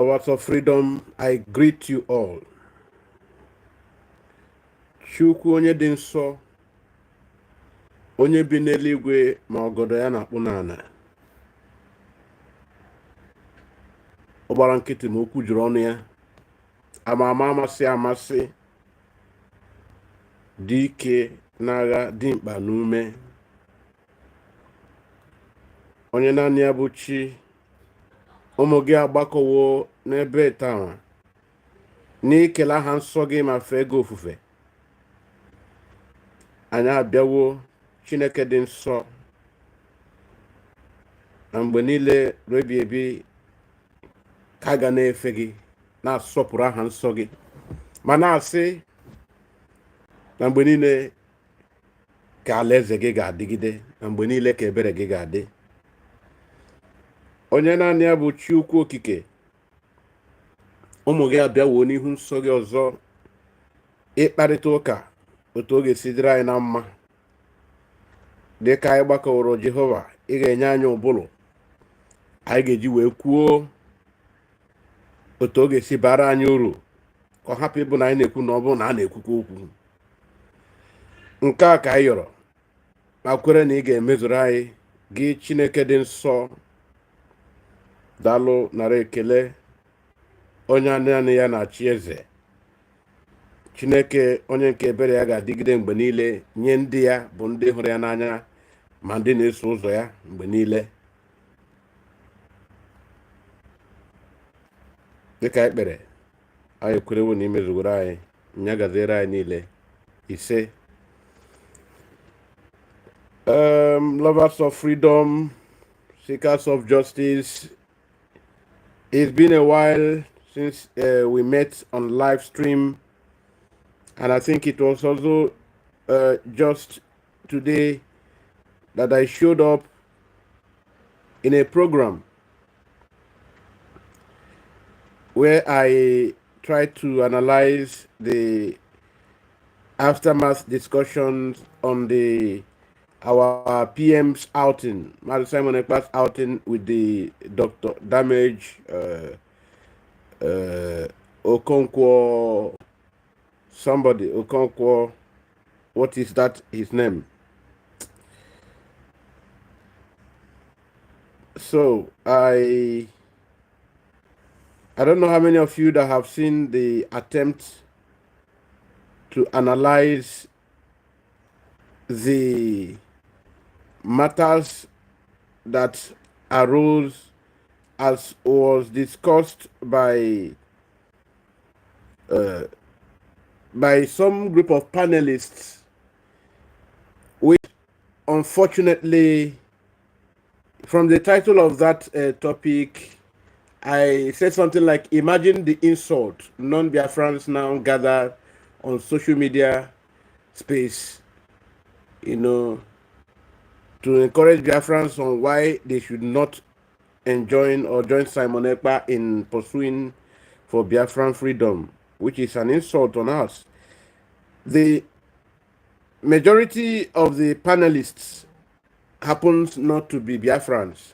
Lovers of freedom, I greet you all. Chukwu onye dị nsọ, onye bi n'eluigwe ma ọgọdọ ya na-akpụ n'ala. Ọ gbara nkịtị ma okwu juru ọnụ ya. Ama amasị amasị, dị ike n'agha, dị mkpa n'ume. Onye naanị ya bụ chi, ụmụ gị agbakọwo n'ebe taa n'ikele aha nsọ gị ma fee gị ofufe. Anyị abịawo, Chineke dị nsọ, na mgbe niile rebi ebi ka ga na-efe gị, na-asọpụrụ aha nsọ gị, ma na-asị na mgbe niile ka alaeze gị ga-adịgide, na mgbe niile ka ebere gị ga-adị. Onye naanị ya bụ chi ukwu okike, ụmụ gị abịawo n'ihu nsọ gị ọzọ ịkparịta ụka otu ọ ga-esi dịrị anyị na mma. Dị ka anyị gbakọrọ Jehova, ị ga-enye anyị ụbụrụ anyị ga-eji wee kwuo otu ọ ga-esi bara anyị uru, ka ọ hapụ ịbụ na anyị na-ekwu na ọ bụrụ na a na-ekwukwa okwu. Nke a ka anyị yọrọ ma kwere na ị ga-emezuru anyị, gị Chineke dị nsọ. Daalụ, nara ekele, onye naanị ya na-achị eze. Chineke onye nke ebere ya ga-adịgide mgbe niile nye ndị ya bụ ndị hụrụ ya n'anya, ma ndị na-eso ụzọ ya mgbe niile. Dịka ekpere anyị ekwerewo na imezugoro anyị, nya gaziere anyị niile. Ise. Lovers of freedom, seekers of justice, it's been a while since we met on live stream, and I think it was also just today that I showed up in a program where I tried to analyze the aftermath discussions on our PM's outing, Mother Simon Ekpa's outing with the Dr. Damage, Okonkwo, somebody, Okonkwo, what is that, his name? So, I don't know how many of you that have seen the attempt to analyze the matters that arose as was discussed by some group of panelists, which unfortunately, from the title of that topic, I said something like, imagine the insult non-Biafrans now gather on social media space, to encourage Biafrans on why they should not join Simon Ekpa in pursuing for Biafran freedom, which is an insult on us. The majority of the panelists happens not to be Biafrans.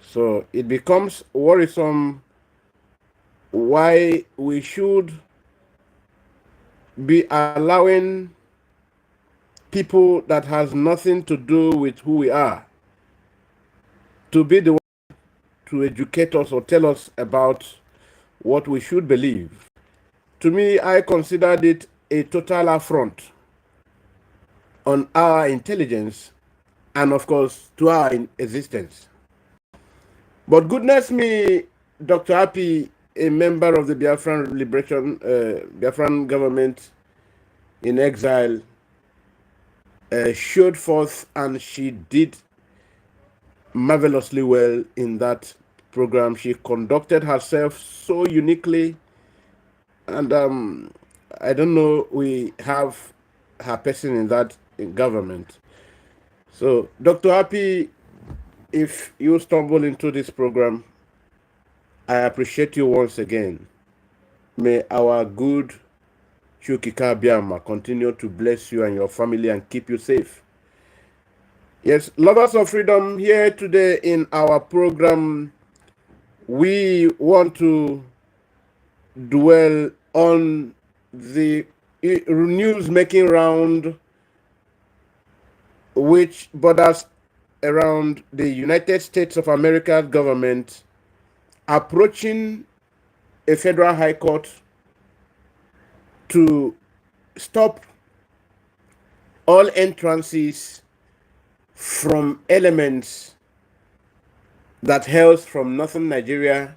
So it becomes worrisome why we should be allowing people that has nothing to do with who we are to be the one to educate us or tell us about what we should believe. To me, I considered it a total affront on our intelligence and, of course, to our existence. But goodness me, Dr. Happy, a member of the Biafran government in exile, showed forth, and she did marvelously well in that program. She conducted herself so uniquely, and I don't know, we have her person in that government. So, Dr. Happy, if you stumble into this program, I appreciate you once again. May our good Chukika Biama continue to bless you and your family and keep you safe. Yes, lovers of freedom, here today in our program, we want to dwell on the news making round which borders around the United States of America government approaching a federal high court to stop all entrances from elements that hails from northern Nigeria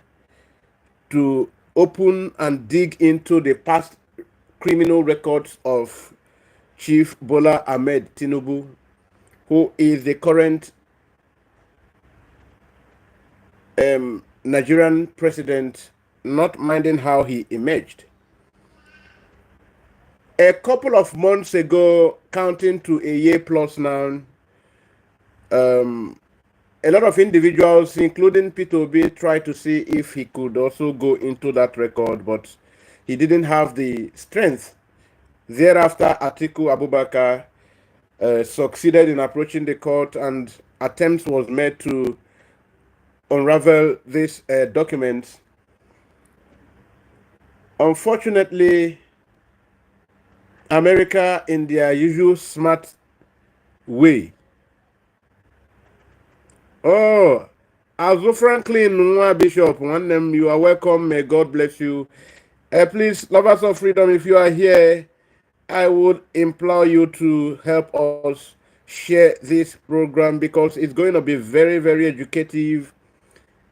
to open and dig into the past criminal records of Chief Bola Ahmed Tinubu, who is the current Nigerian president, not minding how he emerged. A couple of months ago, counting to a year plus now, a lot of individuals, including P2B, tried to see if he could also go into that record, but he didn't have the strength. Thereafter, Atiku Abubakar succeeded in approaching the court, and attempts was made to unravel this document. Unfortunately, America, in their usual smart way. Oh, Azu Franklin, Nwa Bishop, one name, you are welcome. May God bless you. Please, lovers of freedom, if you are here, I would implore you to help us share this program because it's going to be very, very educative.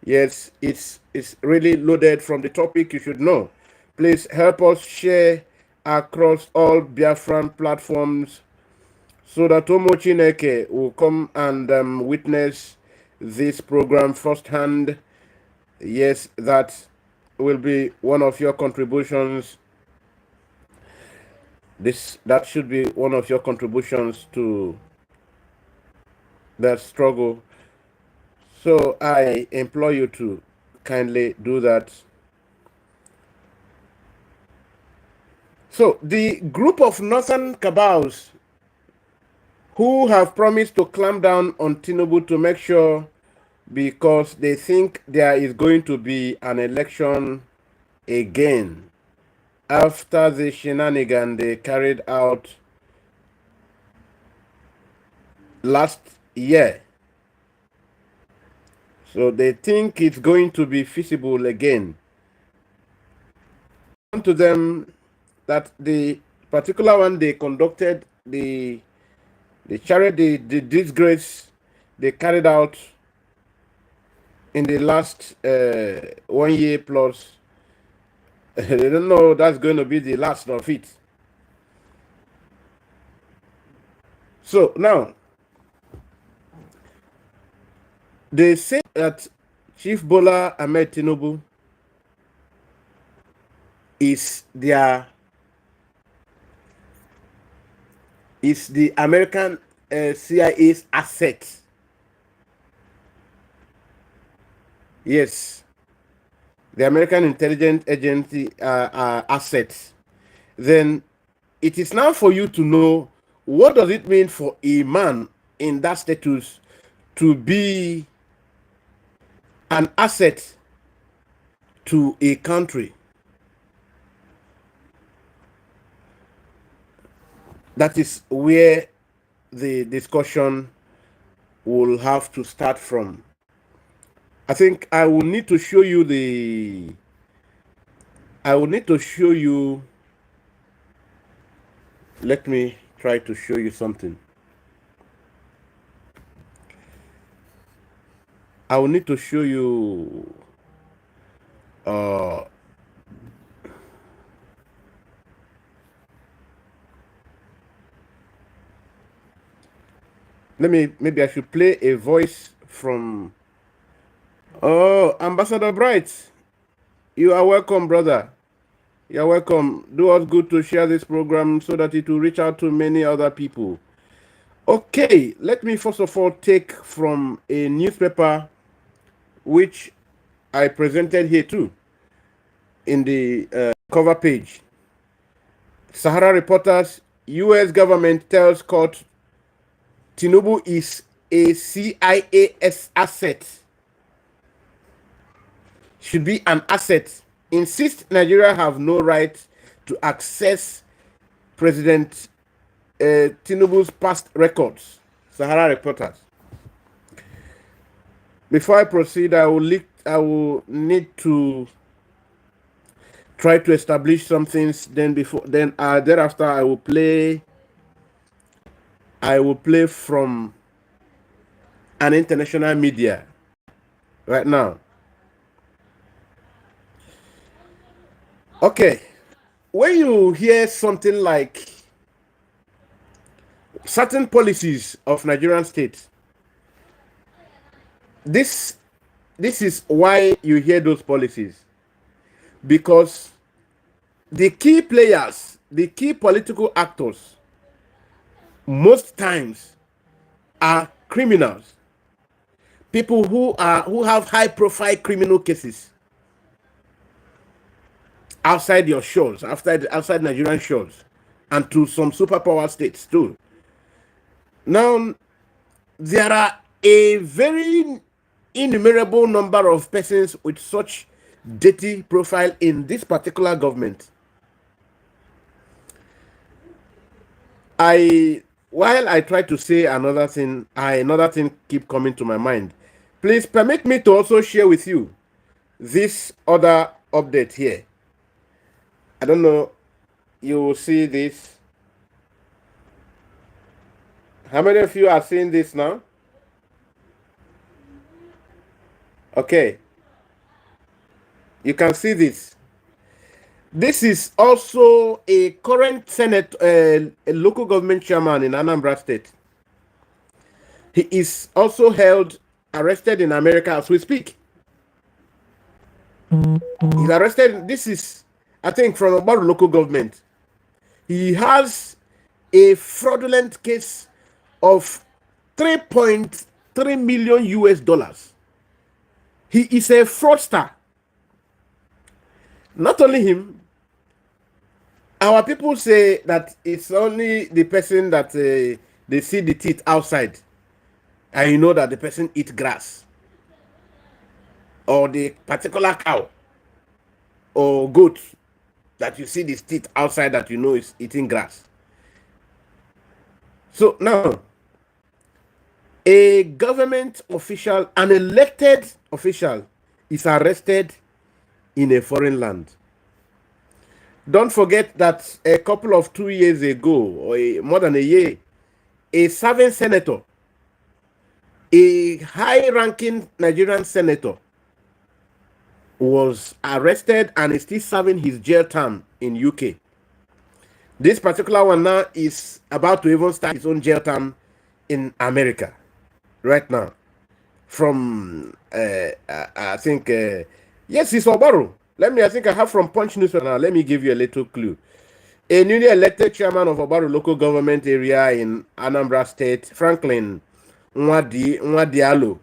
Yes, it's really loaded from the topic you should know. Please help us share across all Biafran platforms so that Tomo Chineke will come and witness this program firsthand. Yes, that will be one of your contributions. That should be one of your contributions to that struggle. So I implore you to kindly do that. So the group of northern cabals who have promised to clamp down on Tinubu to make sure, because they think there is going to be an election again after the shenanigan they carried out last year. So they think it's going to be feasible again. To them that the particular one they conducted, the charity, the disgrace they carried out in the last 1 year plus, they don't know that's going to be the last of it. So now, they say that Chief Bola Ahmed Tinubu is the American CIA's asset. Yes, the American intelligence agency assets. Then it is now for you to know, what does it mean for a man in that status to be an asset to a country? That is where the discussion will have to start from. I think I will need to show you let me try to show you something. I will need to show you maybe I should play a voice from Ambassador Bright. You are welcome, brother. You're welcome. Do us good to share this program so that it will reach out to many other people. Okay, let me first of all take from a newspaper which I presented here too in the cover page. Sahara Reporters, U.S. government tells court Tinubu is a CIA asset. should be an asset. Insist Nigeria have no right to access President Tinubu's past records. Sahara Reporters. Before I proceed, I will need to try to establish some things. Thereafter I will play from an international media right now. Okay, when you hear something like certain policies of Nigerian state, this is why you hear those policies, because the key players, the key political actors, most times are criminals, people who have high-profile criminal cases outside your shores, outside Nigerian shores, and to some superpower states too. Now, there are a very innumerable number of persons with such dirty profile in this particular government. While I try to say another thing keep coming to my mind. Please permit me to also share with you this other update here. I don't know, you will see this. How many of you are seeing this now? Okay. You can see this. This is also a current Senate, a local government chairman in Anambra State. He is also arrested in America as we speak. He's arrested. This is, I think, from about local government. He has a fraudulent case of 3.3 million US dollars. He is a fraudster. Not only him, our people say that it's only the person that they see the teeth outside, and you know that the person eats grass, or the particular cow or goat that you see the teeth outside that you know is eating grass. So now, a government official, an elected official, is arrested in a foreign land. Don't forget that a couple of 2 years ago, or more than a year, a serving senator, a high-ranking Nigerian senator, was arrested and is still serving his jail term in UK. This particular one now is about to even start his own jail term in America right now. From I think yes, it's Obaru. I think I have from Punch Newspaper now. Let me give you a little clue. A newly elected chairman of Obaru local government area in Anambra State, Franklin Nwadialo,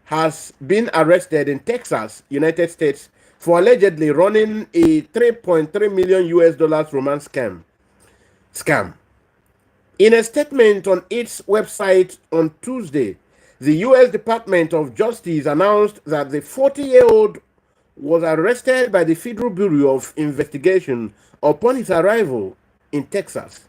has been arrested in Texas, United States, for allegedly running a 3.3 million US dollars romance scam. In a statement on its website on Tuesday, the U.S. Department of Justice announced that the 40-year-old was arrested by the Federal Bureau of Investigation upon his arrival in Texas.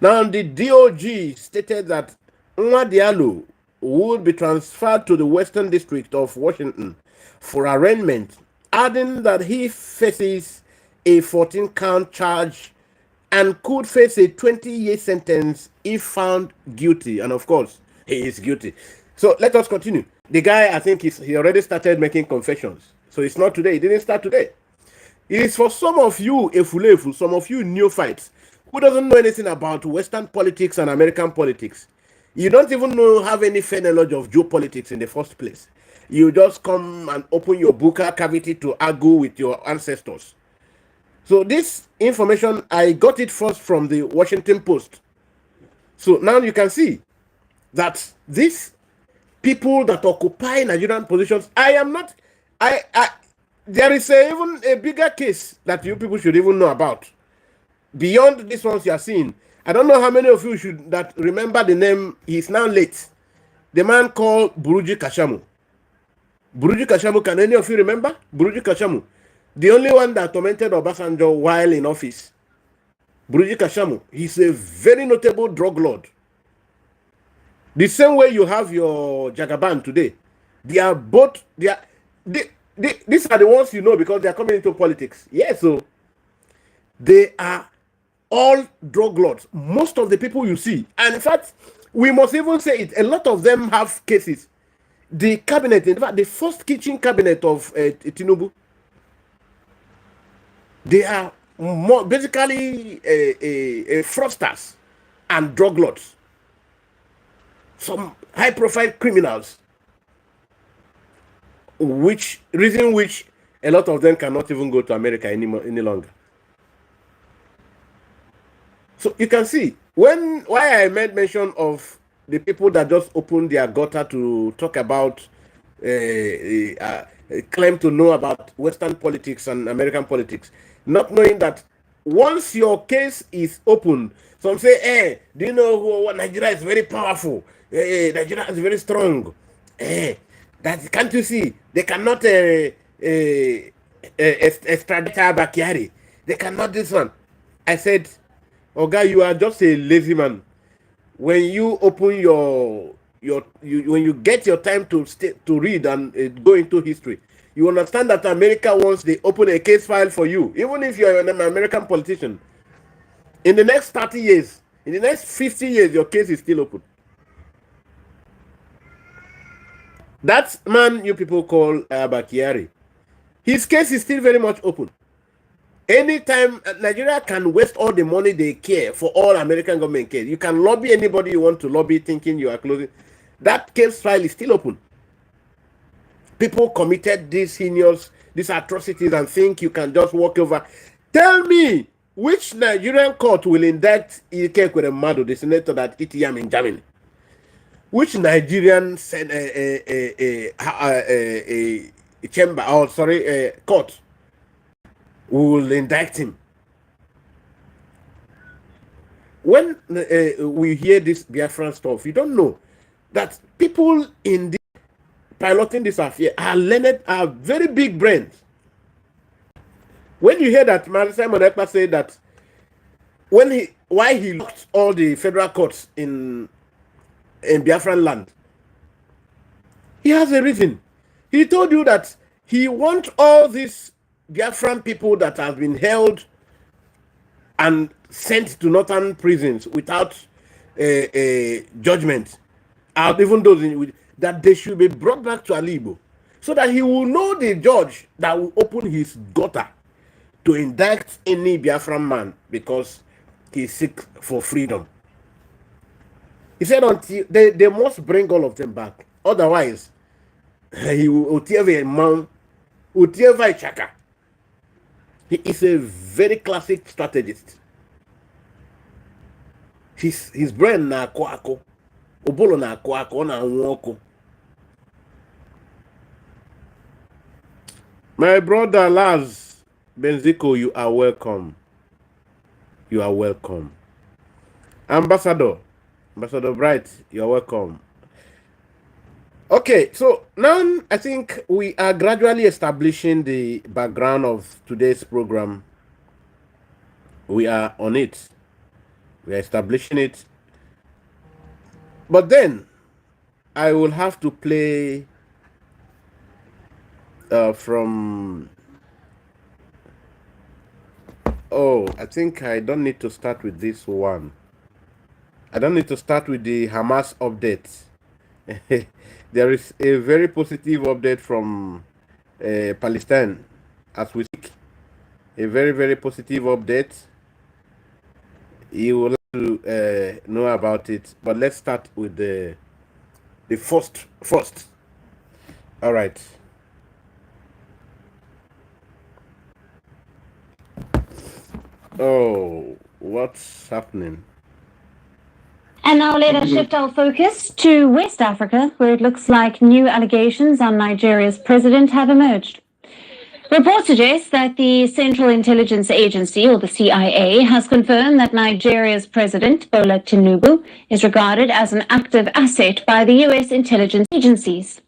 Now, the DOJ stated that Nwadialo would be transferred to the Western District of Washington for arraignment, adding that he faces a 14-count charge and could face a 20-year sentence if found guilty. And of course, he is guilty. So let us continue. The guy, I think he already started making confessions. So it's not today. It didn't start today. It is for some of you, efulefu, some of you neophytes, who doesn't know anything about Western politics and American politics. You don't even have any fair knowledge of geopolitics in the first place. You just come and open your buccal cavity to argue with your ancestors. So this information, I got it first from the Washington Post. So now you can see that these people that occupy Nigerian positions, there is even a bigger case that you people should even know about. Beyond these ones you are seeing. I don't know how many of you that remember the name. He's now late. The man called Buruji Kashamu. Buruju Kashamu, can any of you remember? Buruju Kashamu, the only one that tormented Obasanjo while in office. Buruju Kashamu, he's a very notable drug lord. The same way you have your Jagaban today. They are both, these are the ones you know because they are coming into politics. Yes, so they are all drug lords. Most of the people you see, and in fact, we must even say it, a lot of them have cases. The cabinet, in fact, the first kitchen cabinet of Tinubu, they are more basically fraudsters and drug lords. Some high-profile criminals, which a lot of them cannot even go to America any longer. So you can see why I made mention of the people that just opened their gutter to talk about, claim to know about Western politics and American politics, not knowing that once your case is open, some say, "Hey, do you know what Nigeria is very powerful? Nigeria is very strong. That can't you see? They cannot extradite Bakari. They cannot this one." I said, "Oga, you are just a lazy man. When you open when you get your time to read and go into history, you understand that America, once they open a case file for you, even if you are an American politician, in the next 30 years, in the next 50 years, your case is still open." That man you people call Bakari, his case is still very much open. Anytime Nigeria can waste all the money they care for all American government case, you can lobby anybody you want to lobby, thinking you are closing. That case file is still open. People committed these atrocities, and think you can just walk over. Tell me, which Nigerian court will indict Ike Kweremadu, the senator that eat yam in Germany? Which Nigerian court will indict him? When we hear this Biafran stuff, you don't know that people in piloting this affair are learned, are very big brains. When you hear that Simon Ekpa said that why he locked all the federal courts in Biafran land, he has a reason. He told you that he wants all these Biafran people that have been held and sent to northern prisons without a judgment, even those that they should be brought back to Alibo, so that he will know the judge that will open his gutter to indict any Biafran man because he is sick for freedom. He said until they must bring all of them back, otherwise he will a man, a chaka. He is a very classic strategist. His brain na kwako, obolo na kwako na nwoko. My brother Laz Benziko, you are welcome. You are welcome. Ambassador Bright, you are welcome. Okay, so now I think we are gradually establishing the background of today's program. We are on it. We are establishing it. But then I will have to play from... Oh, I think I don't need to start with this one. I don't need to start with the Hamas update. There is a very positive update from Palestine as we speak. A very, very positive update. You will have to know about it. But let's start with the first. All right. Oh, what's happening? And now let us shift our focus to West Africa, where it looks like new allegations on Nigeria's president have emerged. Reports suggest that the Central Intelligence Agency, or the CIA, has confirmed that Nigeria's president, Bola Tinubu, is regarded as an active asset by the U.S. intelligence agencies.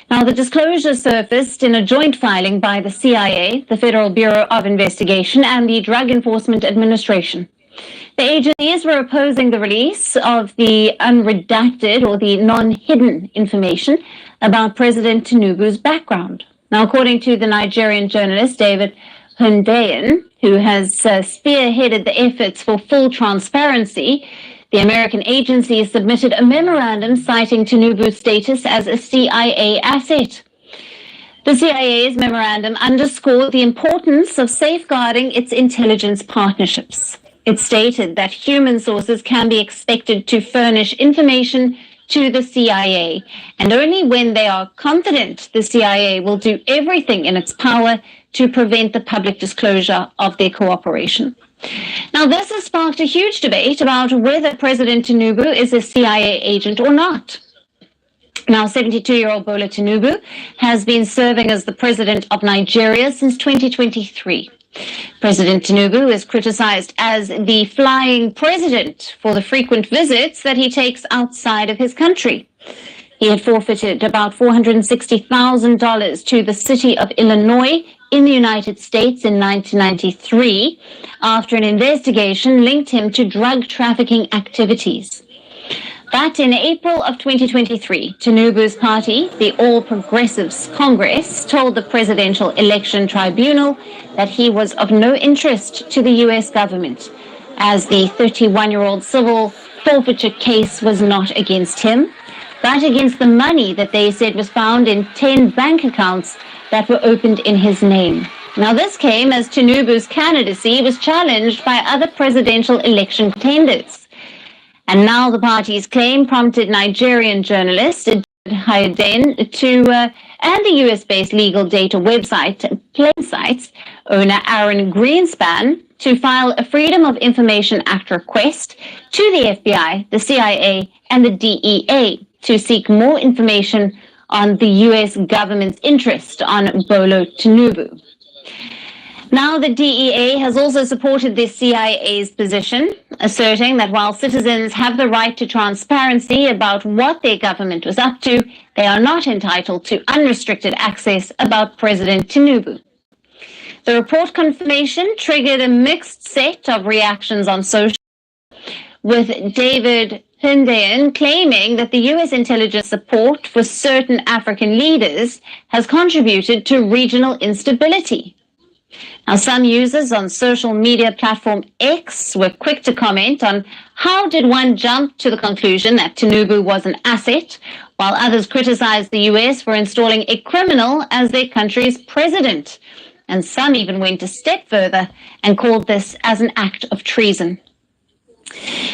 Now, the disclosure surfaced in a joint filing by the CIA, the Federal Bureau of Investigation, and the Drug Enforcement Administration. The agencies were opposing the release of the unredacted or the non-hidden information about President Tinubu's background. Now, according to the Nigerian journalist David Hundeyin, who has spearheaded the efforts for full transparency, the American agency submitted a memorandum citing Tinubu's status as a CIA asset. The CIA's memorandum underscored the importance of safeguarding its intelligence partnerships. It stated that human sources can be expected to furnish information to the CIA, and only when they are confident the CIA will do everything in its power to prevent the public disclosure of their cooperation. Now, this has sparked a huge debate about whether President Tinubu is a CIA agent or not. Now, 72-year-old Bola Tinubu has been serving as the president of Nigeria since 2023. President Tinubu is criticized as the flying president for the frequent visits that he takes outside of his country. He had forfeited about $460,000 to the city of Illinois in the United States in 1993 after an investigation linked him to drug trafficking activities. But in April of 2023, Tinubu's party, the All Progressives Congress, told the Presidential Election Tribunal that he was of no interest to the U.S. government, as the 31-year-old civil forfeiture case was not against him, but against the money that they said was found in 10 bank accounts that were opened in his name. Now, this came as Tinubu's candidacy was challenged by other presidential election contenders. And now the party's claim prompted Nigerian journalist Hundeyin and the US-based legal data website Plainsight owner Aaron Greenspan to file a Freedom of Information Act request to the FBI, the CIA, and the DEA to seek more information on the US government's interest on Bola Tinubu. Now, the DEA has also supported the CIA's position, asserting that while citizens have the right to transparency about what their government was up to, they are not entitled to unrestricted access about President Tinubu. The report confirmation triggered a mixed set of reactions on social, with David Hundeyin claiming that the U.S. intelligence support for certain African leaders has contributed to regional instability. Now, some users on social media platform X were quick to comment on how did one jump to the conclusion that Tinubu was an asset, while others criticized the US for installing a criminal as their country's president. And some even went a step further and called this as an act of treason.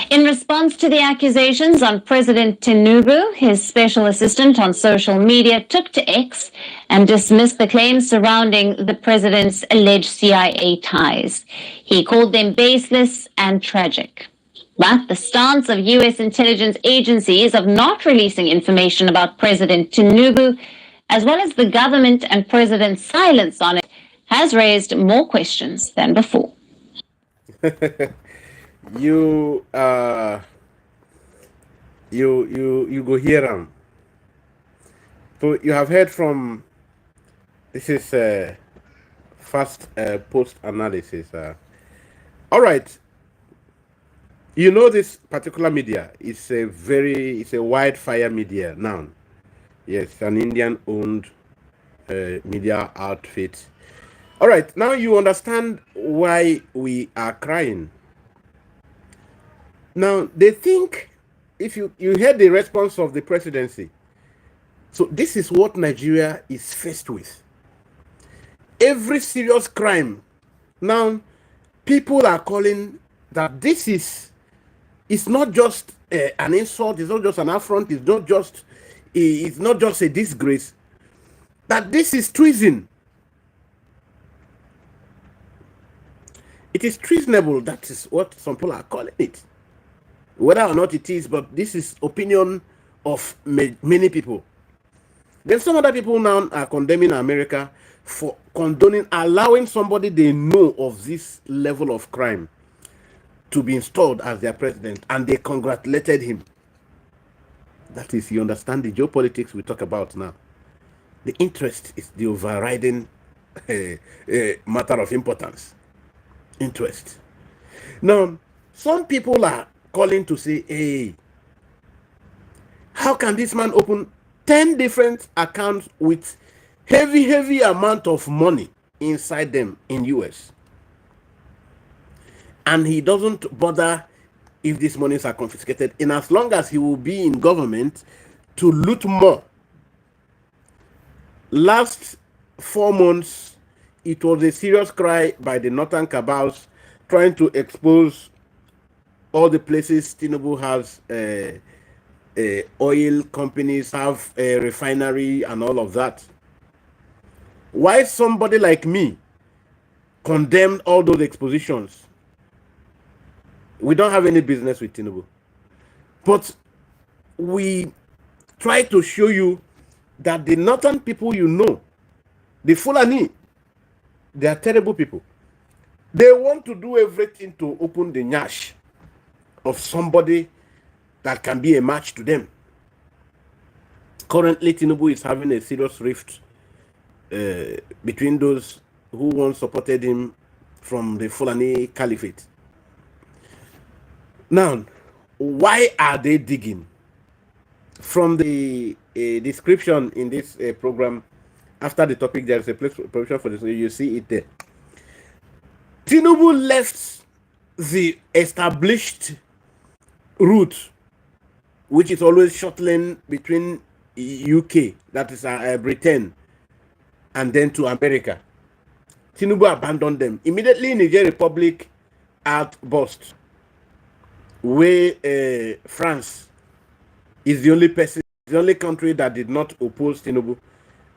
In response to the accusations on President Tinubu, his special assistant on social media took to X and dismissed the claims surrounding the president's alleged CIA ties. He called them baseless and tragic. But the stance of U.S. intelligence agencies of not releasing information about President Tinubu, as well as the government and president's silence on it, has raised more questions than before. You go hear them. So you have heard from, this is fast post analysis. All right, you know this particular media is it's a wildfire media now. Yes, an Indian owned media outfit. All right, now you understand why we are crying. Now, they think, if you heard the response of the presidency, so this is what Nigeria is faced with. Every serious crime, now, people are calling that this is, it's not just an insult, it's not just an affront, it's not just a disgrace, that this is treason. It is treasonable, that is what some people are calling it. Whether or not it is, but this is opinion of many people. Then some other people now are condemning America for condoning, allowing somebody they know of this level of crime to be installed as their president, and they congratulated him. That is, you understand the geopolitics we talk about now. The interest is the overriding matter of importance. Interest. Now, some people are calling to say, hey, how can this man open 10 different accounts with heavy amount of money inside them in US? And he doesn't bother if these monies are confiscated, in as long as he will be in government to loot more. Last 4 months, it was a serious cry by the northern cabals trying to expose all the places Tinubu has oil companies, have a refinery and all of that. Why somebody like me condemned all those expositions? We don't have any business with Tinubu. But we try to show you that the northern people you know, the Fulani, they are terrible people. They want to do everything to open the nyash of somebody that can be a match to them. Currently, Tinubu is having a serious rift between those who once supported him from the Fulani Caliphate. Now, why are they digging? From the description in this program, after the topic, there is a provision for this. You see it there. Tinubu left the established route, which is always short lane between UK, that is Britain, and then to America. Tinubu abandoned them. Immediately, Niger Republic outburst, where France is the only country that did not oppose Tinubu.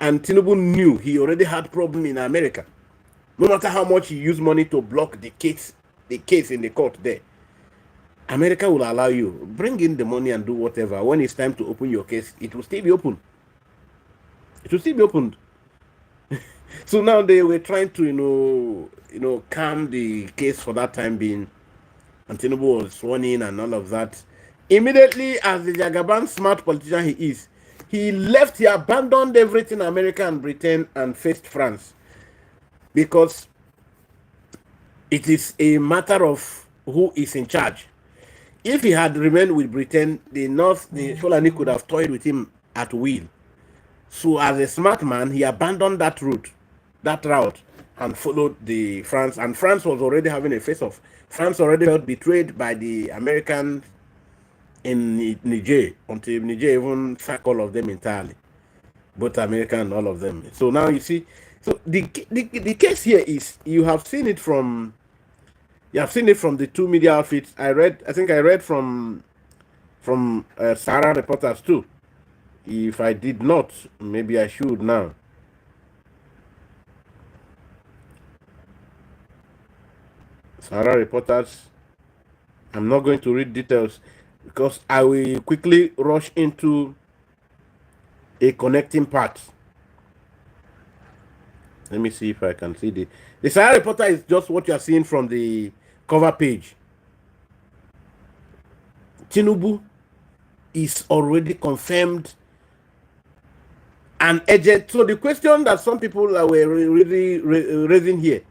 And Tinubu knew he already had problem in America. No matter how much he used money to block the case in the court there, America will allow you. Bring in the money and do whatever. When it's time to open your case, it will still be open. It will still be opened. So now they were trying to, calm the case for that time being. And Tinubu was sworn in and all of that. Immediately, as the Jagaban smart politician he is, he left, he abandoned everything America and Britain and faced France. Because it is a matter of who is in charge. If he had remained with Britain, the Fulani could have toyed with him at will. So as a smart man, he abandoned that route, and followed the France. And France was already having a face-off. France already felt betrayed by the Americans in Niger, until Niger even sacked all of them entirely. Both American and all of them. So now you see, so the case here is, you have seen it from the two media outfits. I think I read from Sahara Reporters too. If I did not, maybe I should now. Sahara Reporters. I'm not going to read details because I will quickly rush into a connecting part. Let me see if I can see the Sahara Reporter is just what you are seeing from the cover page. Tinubu is already confirmed an agent. So the question that some people were really raising here,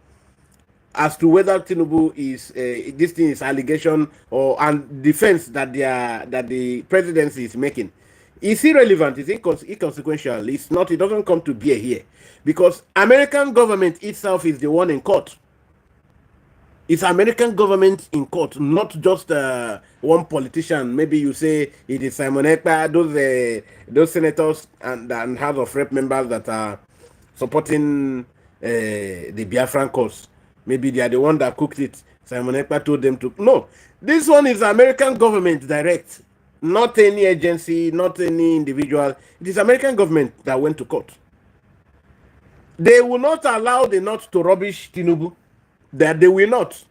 as to whether Tinubu is this thing is allegation or and defense that the presidency is making, is irrelevant. It's inconsequential. It's not. It doesn't come to bear here, because American government itself is the one in court. It's American government in court, not just one politician. Maybe you say it is Simon Ekpa, those senators and House of Rep members that are supporting the Biafran cause. Maybe they are the one that cooked it. Simon Ekpa told them to. No, this one is American government direct, not any agency, not any individual. It is American government that went to court. They will not allow the North to rubbish Tinubu. That they will not.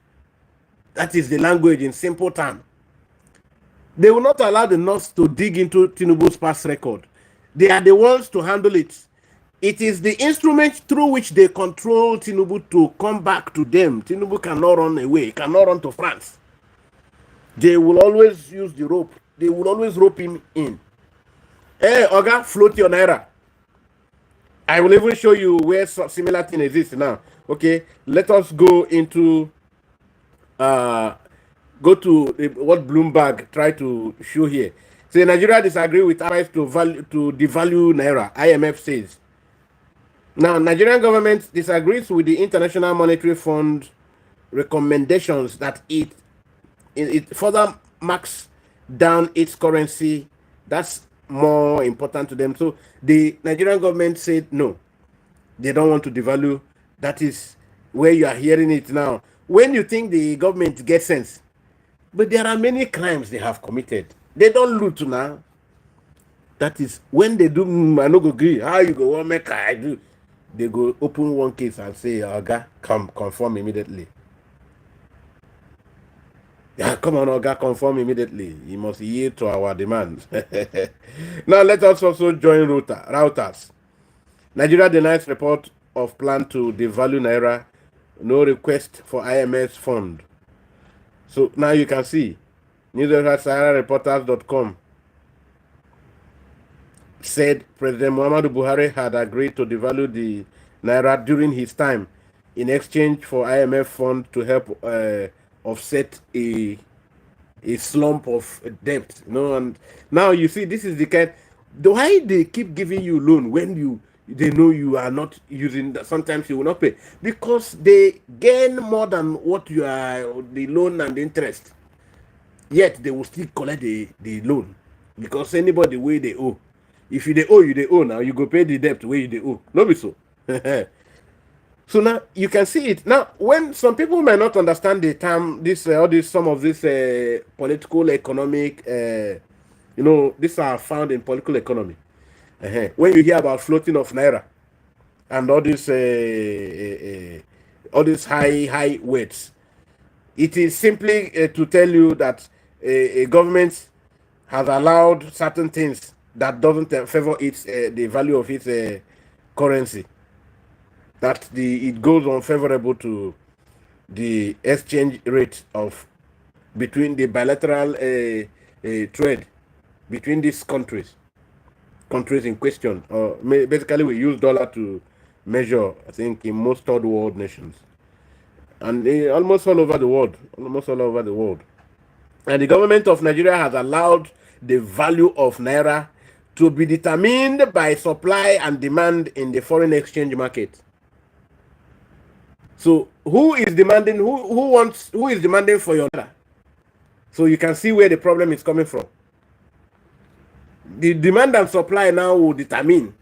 That is the language in simple terms. They will not allow the North to dig into Tinubu's past record. They are the ones to handle it. It is the instrument through which they control Tinubu to come back to them. Tinubu cannot run away, cannot run to France. They will always use the rope. They will always rope him in. Hey, Oga, float your naira. I will even show you where similar thing exists now. Okay, let us go into go to what Bloomberg tried to show here. Say Nigeria disagree with advice to devalue naira. IMF says. Now Nigerian government disagrees with the International Monetary Fund recommendations that it further marks down its currency. That's more important to them. So the Nigerian government said no, they don't want to devalue. That is where you are hearing it now. When you think the government gets sense, but there are many crimes they have committed. They don't loot now. That is when they do. I no go agree. How you go? What make I do? They go open one case and say, "Oga, come conform immediately." Yeah, come on, Oga, conform immediately. You must yield to our demands. Now let us also join Reuters. Nigeria denies report of plan to devalue naira. No request for IMF fund. So now you can see newsletter SaharaReporters.com said President Muhammadu Buhari had agreed to devalue the naira during his time in exchange for IMF fund to help offset a slump of debt. And now you see this is the kind. Why they keep giving you loan when they know you are not using that? Sometimes you will not pay because they gain more than what you are the loan and the interest. Yet they will still collect the loan because anybody where they owe. If you they owe now, you go pay the debt where they owe. No be so. So now you can see it. Now, when some people may not understand the term, some of this political economic, these are found in political economy. When you hear about floating of naira and all these high weights, it is simply to tell you that a government has allowed certain things that doesn't favor the value of its currency. That it goes unfavorable to the exchange rate of between the bilateral trade between these countries in question. Basically, we use dollar to measure, I think, in most third world nations and almost all over the world. And the government of Nigeria has allowed the value of naira to be determined by supply and demand in the foreign exchange market. So who is demanding? Who is demanding for your naira? So you can see where the problem is coming from. The demand and supply now will determine.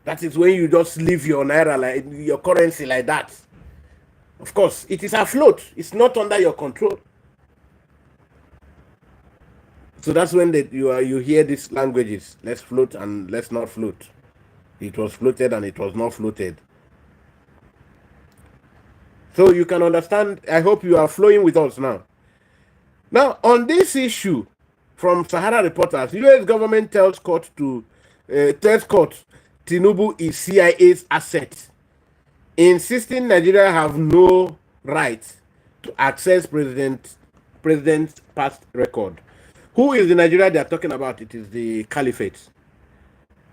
That is when you just leave your naira, like your currency, like that. Of course, it is afloat. It's not under your control. So that's when you hear these languages. Let's float and let's not float. It was floated and it was not floated. So you can understand. I hope you are flowing with us now. Now, on this issue, from Sahara Reporters, U.S. government tells court Tinubu is CIA's asset, insisting Nigeria have no right to access president's past record. Who is the Nigeria they are talking about? It is the caliphate.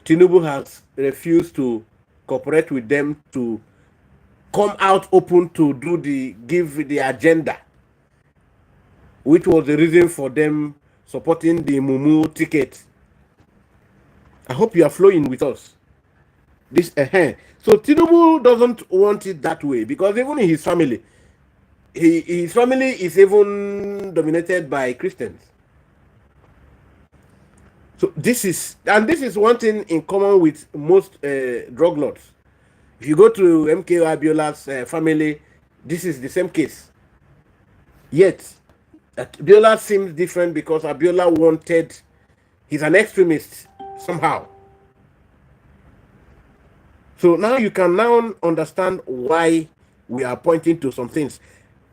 Tinubu has refused to cooperate with them to come out open to give the agenda, which was the reason for them supporting the Mumu ticket. I hope you are flowing with us. So Tinubu doesn't want it that way because even in his family, his family is even dominated by Christians. So this is one thing in common with most drug lords. If you go to MKO Abiola's family, this is the same case. Yet, Abiola seems different because Abiola he's an extremist somehow. So now you can now understand why we are pointing to some things.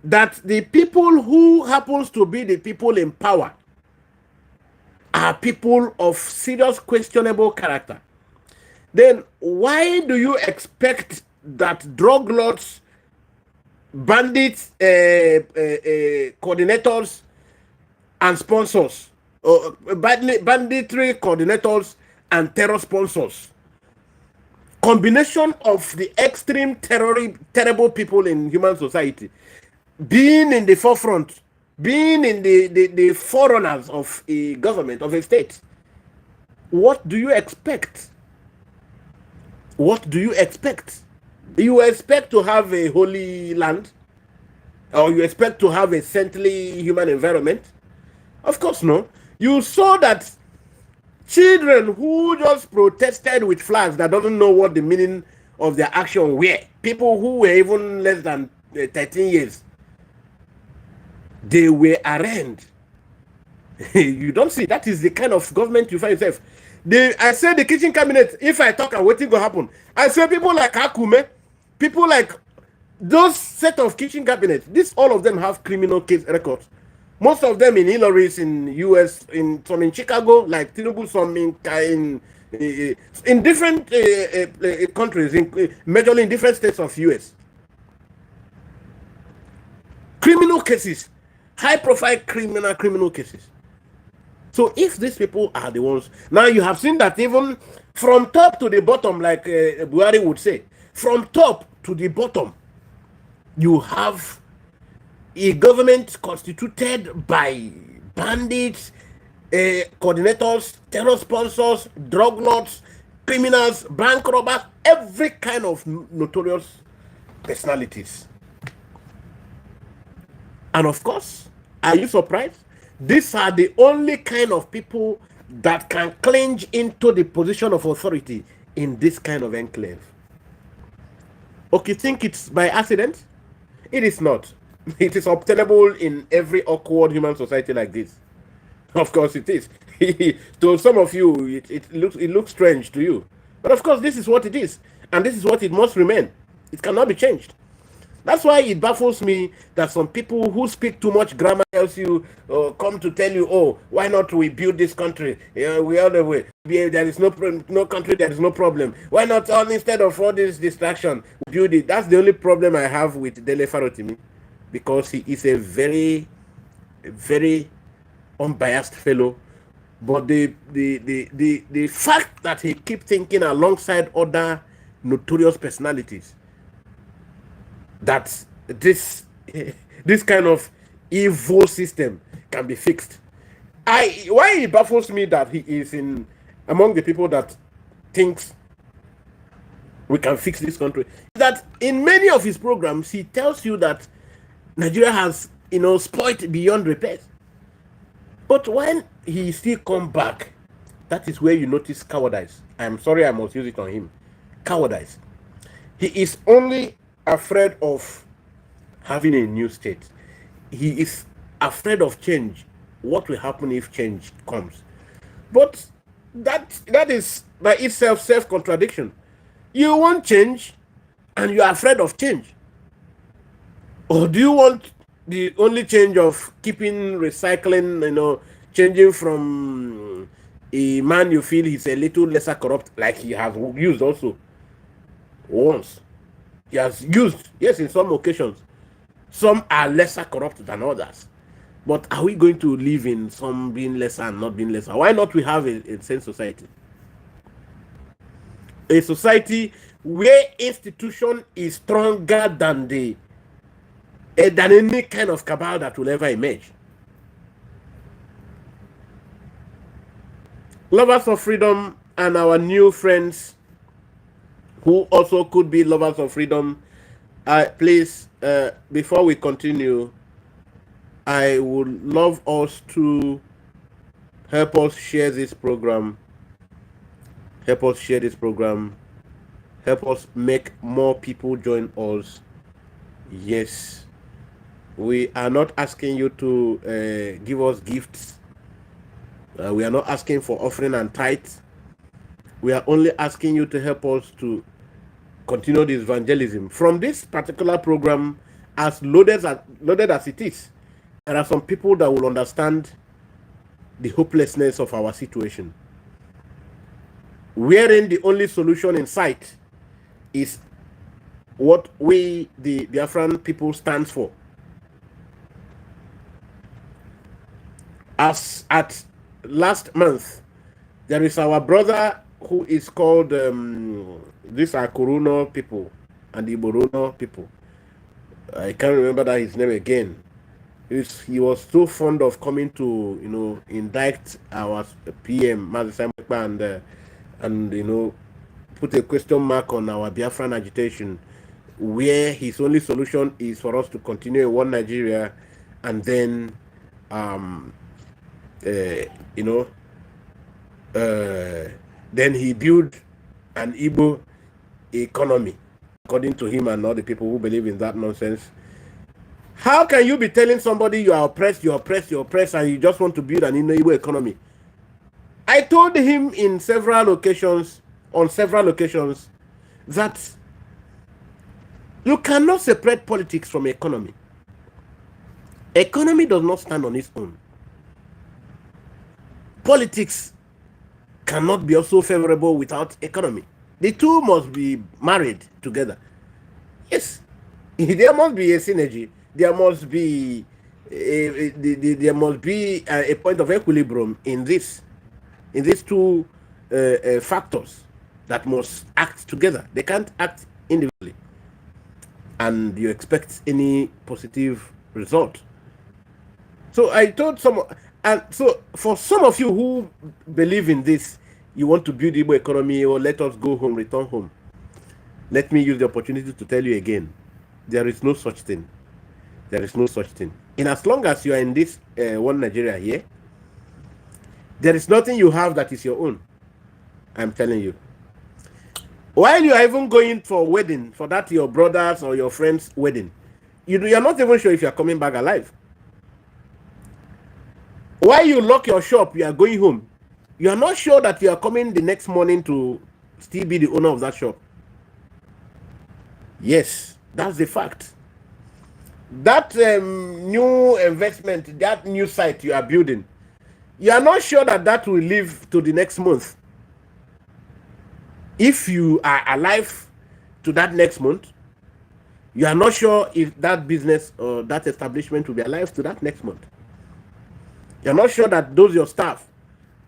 That the people who happens to be the people in power are people of serious questionable character. Then why do you expect that drug lords, bandits, coordinators, and sponsors, or banditry coordinators and terror sponsors combination of the extreme terrible people in human society being in the forefront, being in the forerunners of a government, of a state. What do you expect? What do you expect? You expect to have a holy land? Or you expect to have a saintly human environment? Of course no. You saw that children who just protested with flags that doesn't know what the meaning of their action were, people who were even less than 13 years, they were arraigned. You don't see, that is the kind of government you find yourself. I say the kitchen cabinet, if I talk and what will happen, I say people like Akume, people like those set of kitchen cabinets, all of them have criminal case records. Most of them in Hillary's in US, some in Chicago, like Tinubu, some in different countries, majorly in different states of US. Criminal cases, high-profile criminal cases. So if these people are the ones, now you have seen that even from top to the bottom, like Buhari would say, from top to the bottom, you have a government constituted by bandits, coordinators, terror sponsors, drug lords, criminals, bank robbers, every kind of notorious personalities. And of course, are you surprised? These are the only kind of people that can clinch into the position of authority in this kind of enclave. Okay, think it's by accident? It is not. It is obtainable in every awkward human society like this. Of course it is. To some of you, it looks strange to you. But of course, this is what it is. And this is what it must remain. It cannot be changed. That's why it baffles me that some people who speak too much grammar tells you, come to tell you, oh, why not we build this country? We are the way. There is no country, there is no problem. Why not instead of all this distraction, build it? That's the only problem I have with Dele Farotimi, because he is a very, very unbiased fellow. But the fact that he keeps thinking alongside other notorious personalities that this kind of evil system can be fixed. Why it baffles me that he is among the people that thinks we can fix this country, that in many of his programs he tells you that Nigeria has spoiled beyond repairs. But when he still come back, that is where you notice cowardice. I'm sorry, I must use it on him. Cowardice. He is only afraid of having a new state. He is afraid of change. What will happen if change comes? But that is by itself self-contradiction. You want change and you are afraid of change. Or do you want the only change of keeping recycling, changing from a man you feel he's a little lesser corrupt, like he has used also once. He has used, yes, in some occasions. Some are lesser corrupt than others. But are we going to live in some being lesser and not being lesser? Why not we have a sane society? A society where institution is stronger than any kind of cabal that will ever emerge. Lovers of freedom and our new friends who also could be lovers of freedom, please, before we continue, I would love us to help us share this program. Help us share this program. Help us make more people join us. Yes, we are not asking you to give us gifts. We are not asking for offering and tithes. We are only asking you to help us to continue this evangelism. From this particular program, as loaded as it is, there are some people that will understand the hopelessness of our situation, wherein the only solution in sight is what we, the Biafran people, stands for. As at last month, there is our brother who is called these are Corona people and the Borono people. I can't remember that his name again. He was so fond of coming to indict our PM and put a question mark on our Biafran agitation, where his only solution is for us to continue in one Nigeria, and then you know then he built an Igbo economy, according to him and all the people who believe in that nonsense. How can you be telling somebody you are oppressed, and you just want to build an Igbo economy? I told him on several occasions, that you cannot separate politics from economy. Economy does not stand on its own. Politics cannot be also favorable without economy. The two must be married together. Yes, there must be a synergy. There must be a point of equilibrium in these two factors that must act together. They can't act individually, and you expect any positive result. So I told and so for some of you who believe in this, you want to build Igbo economy or let us go home, return home. Let me use the opportunity to tell you again, there is no such thing. There is no such thing. In as long as you are in this one Nigeria here, there is nothing you have that is your own. I'm telling you. While you are even going for wedding, for that your brother's or your friend's wedding, you are not even sure if you are coming back alive. While you lock your shop, you are going home. You are not sure that you are coming the next morning to still be the owner of that shop. Yes, that's the fact. That new investment, that new site you are building, you are not sure that will live to the next month. If you are alive to that next month, you are not sure if that business or that establishment will be alive to that next month. You're not sure that those your staff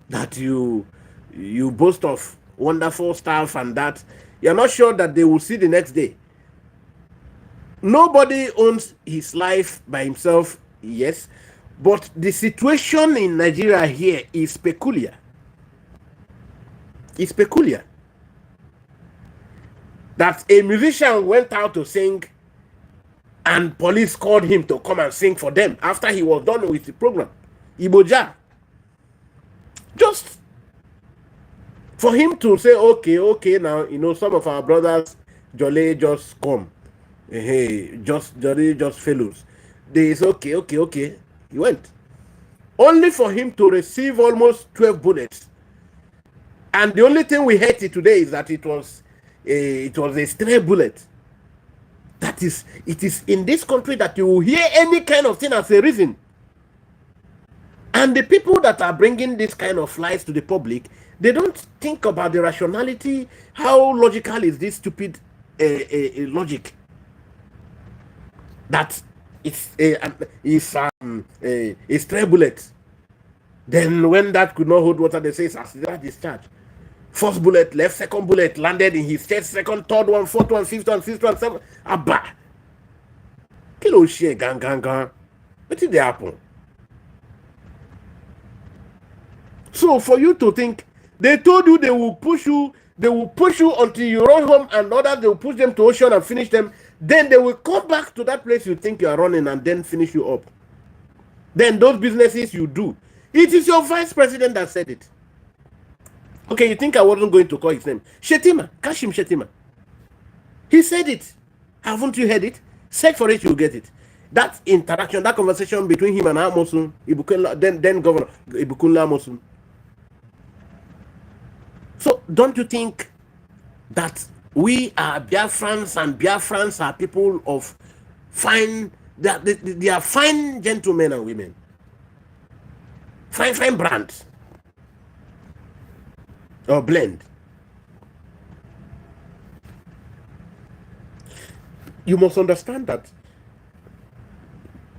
that you boast of, wonderful staff, and that you're not sure that they will see the next day. Nobody owns his life by himself, yes, but the situation in Nigeria here is peculiar. It's peculiar that a musician went out to sing and police called him to come and sing for them after he was done with the program. Iboja. Just for him to say, okay, now, some of our brothers, Jolly, just come. Hey, Jolly, just fellows. They say, okay. He went. Only for him to receive almost 12 bullets. And the only thing we heard today is that it was a stray bullet. It is in this country that you will hear any kind of thing as a reason. And the people that are bringing this kind of lies to the public, they don't think about the rationality. How logical is this stupid logic? That it's a stray bullet. Then when that could not hold water, they say it's accidental discharge. First bullet left, second bullet landed in his chest, second, third one, fourth one, fifth one, seventh. Abba. Kilo share gang. What did they happen? So for you to think, they told you they will push you until you run home, and others they will push them to ocean and finish them. Then they will come back to that place you think you are running and then finish you up. Then those businesses you do. It is your vice president that said it. Okay, you think I wasn't going to call his name? Shetima, Kashim Shetima. He said it. Haven't you heard it? Search for it, you'll get it. That interaction, that conversation between him and Amosun, then Governor Ibukunla Amosun. So don't you think that we are Biafrans, and Biafrans are people of fine, they are fine gentlemen and women. Fine brands. Or blend. You must understand that.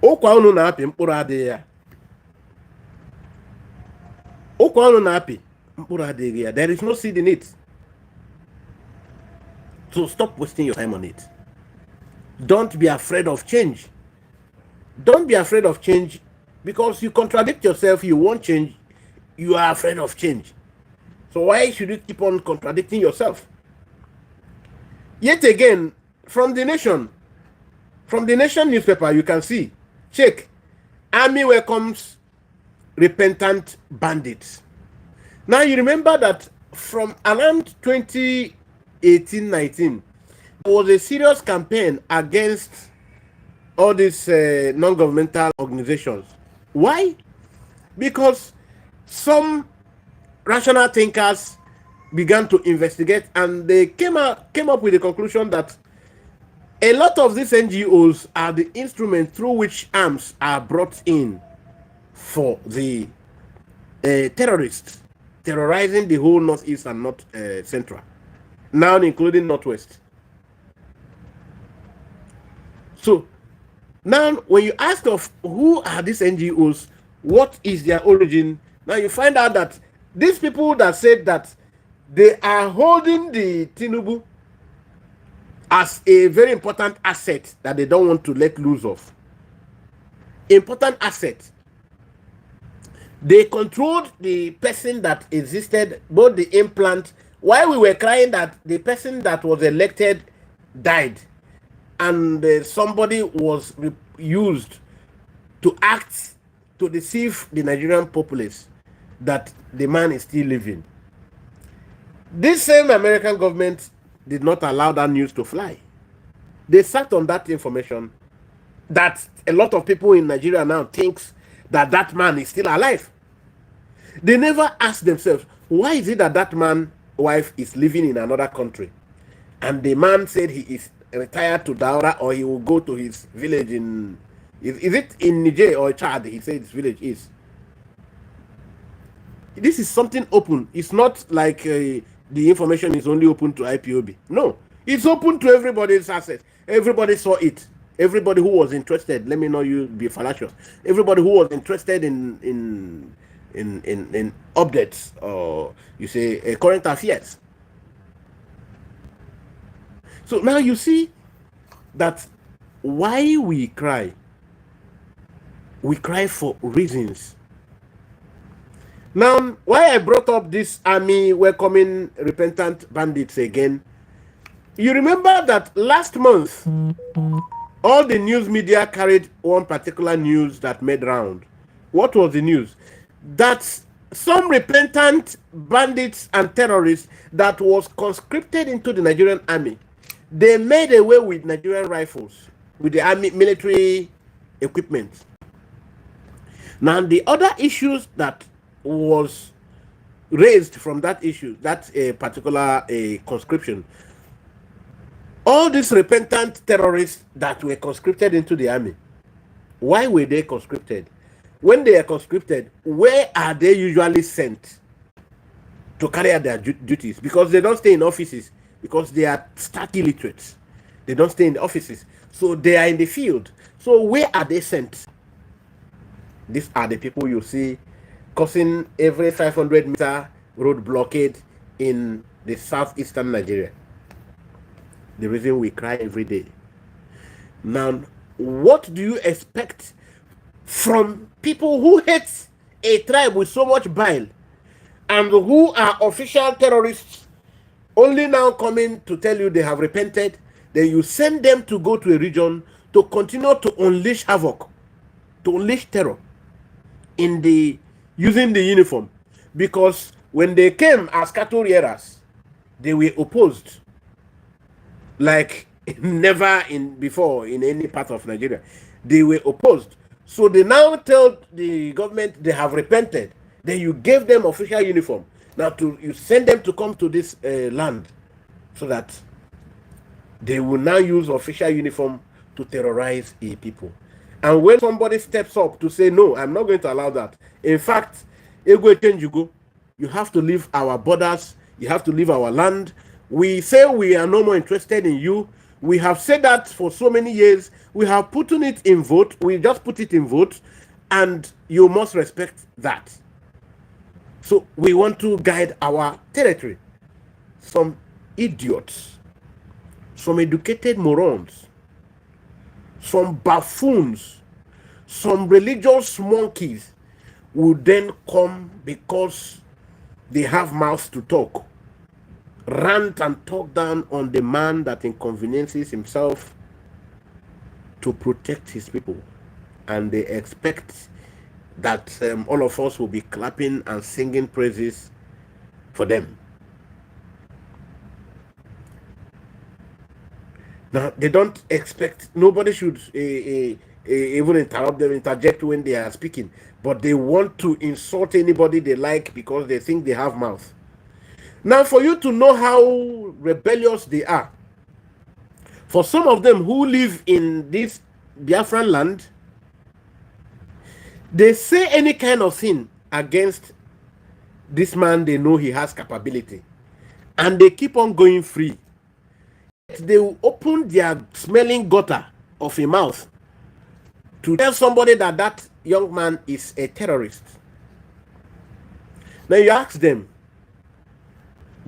Okwa unu na-apị mkpụrụ adịghị ya. Okwa unu na-apị There is no seed in it. So stop wasting your time on it. Don't be afraid of change. Don't be afraid of change because you contradict yourself. You want change. You are afraid of change. So why should you keep on contradicting yourself? Yet again, from the Nation newspaper, you can see, check, Army welcomes repentant bandits. Now you remember that from around 2018-19, there was a serious campaign against all these non-governmental organizations. Why? Because some rational thinkers began to investigate, and they came up with the conclusion that a lot of these NGOs are the instrument through which arms are brought in for the terrorists terrorizing the whole Northeast and North Central, now including Northwest. So now when you ask of who are these NGOs, what is their origin, now you find out that these people that said that they are holding the Tinubu as a very important asset that they don't want to let loose of. Important asset. They controlled the person that existed, both the implant, while we were crying that the person that was elected died, and somebody was used to act to deceive the Nigerian populace that the man is still living. This same American government did not allow that news to fly. They sat on that information that a lot of people in Nigeria now thinks that that man is still alive. They never asked themselves, why is it that that man's wife is living in another country? And the man said he is retired to Daura, or he will go to his village in, is it in Niger or Chad? He said his village is. This is something open. It's not like the information is only open to IPOB. No, it's open to everybody's access. Everybody saw it. Everybody who was interested, let me know you be fallacious. Everybody who was interested in updates, or you say current affairs. So now you see that why we cry for reasons. Now, why I brought up this army welcoming repentant bandits again, you remember that last month, all the news media carried one particular news that made round. What was the news? That some repentant bandits and terrorists that was conscripted into the Nigerian army, they made away with Nigerian rifles, with the army military equipment. Now, the other issues that was raised from that issue, that particular conscription, all these repentant terrorists that were conscripted into the army, why were they conscripted? When they are conscripted, where are they usually sent to carry out their duties? Because they don't stay in offices, because they are stark illiterates. They don't stay in the offices, so they are in the field. So where are they sent? These are the people you see causing every 500-meter road blockade in the southeastern Nigeria. The reason we cry every day. Now, what do you expect from people who hate a tribe with so much bile and who are official terrorists, only now coming to tell you they have repented? Then you send them to go to a region to continue to unleash havoc, to unleash terror in the using the uniform, because when they came as cattle rearers, they were opposed like never before in any part of Nigeria. They were opposed. So they now tell the government they have repented. Then you gave them official uniform. Now you send them to come to this land, so that they will now use official uniform to terrorize a people. And when somebody steps up to say, no, I'm not going to allow that. In fact, you have to leave our borders. You have to leave our land. We say we are no more interested in you. We have said that for so many years. We have put it in vote. We just put it in vote. And you must respect that. So we want to guide our territory. Some idiots, some educated morons, some buffoons, some religious monkeys will then come because they have mouths to talk, rant and talk down on the man that inconveniences himself to protect his people. And they expect that all of us will be clapping and singing praises for them. Now, they don't expect, nobody should even interrupt them, interject when they are speaking, but they want to insult anybody they like because they think they have mouth. Now, for you to know how rebellious they are, for some of them who live in this Biafran land, they say any kind of thing against this man they know he has capability, and they keep on going free. They will open their smelling gutter of a mouth to tell somebody that that young man is a terrorist. Now you ask them,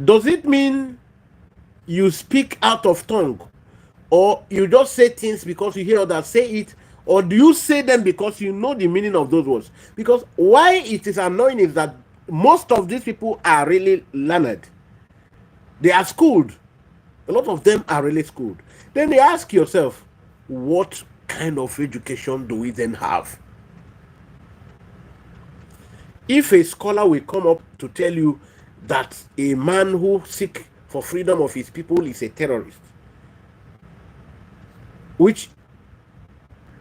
does it mean you speak out of tongue, or you just say things because you hear others say it, or do you say them because you know the meaning of those words? Because why it is annoying is that most of these people are really learned. They are schooled. A lot of them are really schooled. Then they ask yourself, what kind of education do we then have? If a scholar will come up to tell you that a man who seeks for freedom of his people is a terrorist, which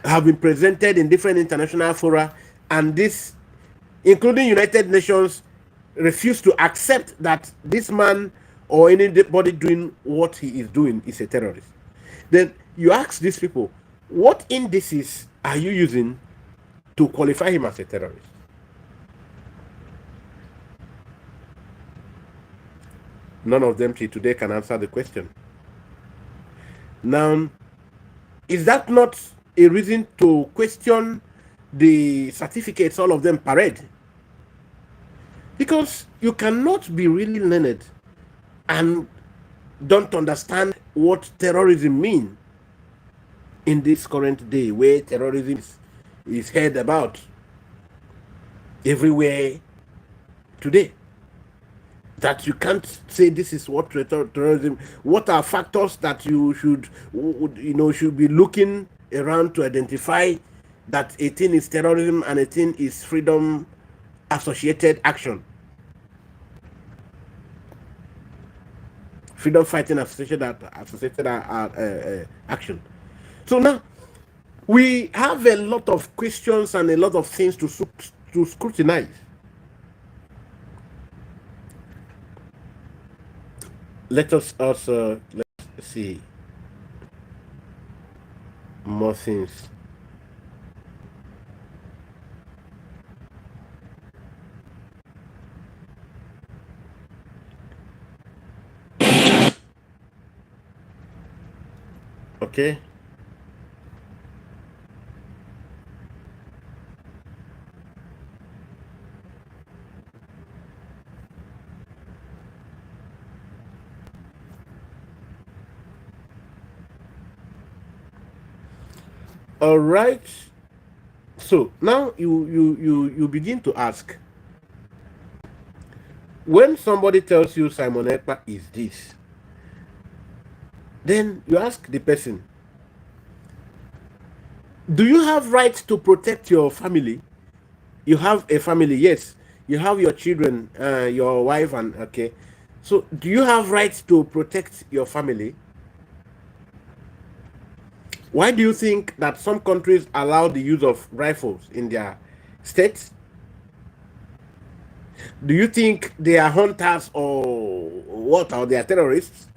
have been presented in different international fora, and this, including United Nations, refuse to accept that this man or anybody doing what he is doing is a terrorist, then you ask these people, what indices are you using to qualify him as a terrorist? None of them till today can answer the question. Now, is that not a reason to question the certificates all of them parade? Because you cannot be really learned and don't understand what terrorism means in this current day, where terrorism is heard about everywhere today. That you can't say this is what terrorism. What are factors that you should be looking around to identify that a thing is terrorism and a thing is freedom associated action, freedom fighting associated action. So now we have a lot of questions and a lot of things to scrutinize. Let us also, let's see more things. Okay. All right. So now you begin to ask, when somebody tells you Simon Ekpa is this, then you ask the person, do you have right to protect your family? You have a family, yes. You have your children, your wife, and okay. So do you have right to protect your family? Why do you think that some countries allow the use of rifles in their states? Do you think they are hunters or what? Or they are terrorists?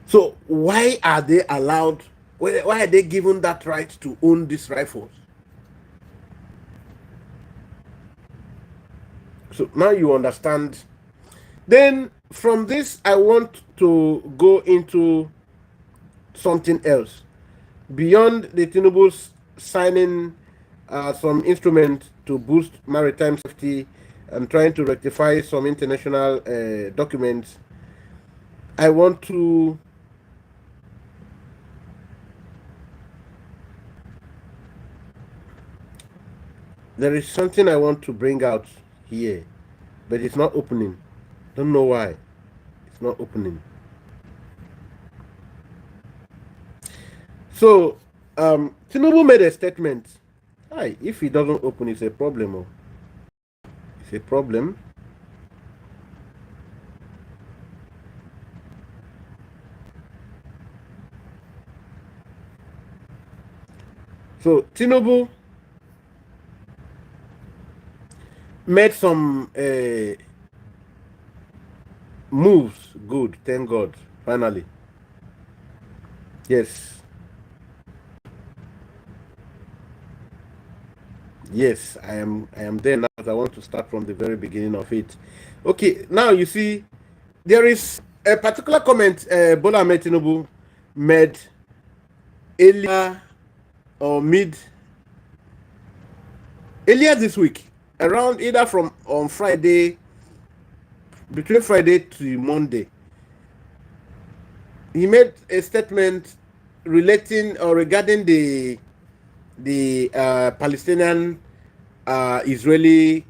So why are they allowed? Why are they given that right to own these rifles? So now you understand. Then from this, I want to go into something else beyond the Tinubu's signing some instrument to boost maritime safety and trying to rectify some international documents. I want to there is something I want to bring out here, but it's not opening. Don't know why it's not opening. So Tinubu made a statement. Hi, if it doesn't open, it's a problem. Oh. It's a problem. So Tinubu made some moves. Good, thank God. Finally, yes, yes. I am there now. I want to start from the very beginning of it. Okay, now you see, there is a particular comment Bola Ahmed Tinubu made earlier or earlier this week, around either from on Friday, between Friday to Monday. He made a statement relating or regarding the Palestinian Israeli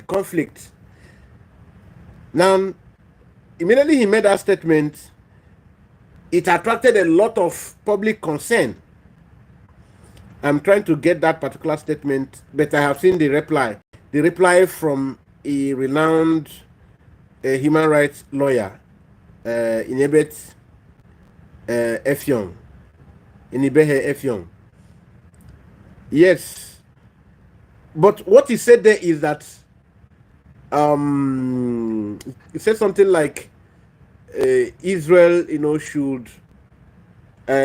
conflict. Now, immediately he made that statement, it attracted a lot of public concern. I'm trying to get that particular statement, but I have seen the reply. The reply from a renowned human rights lawyer, Inebet Effiong. Inibehe Effiong. Yes. But what he said there is that he said something like Israel, should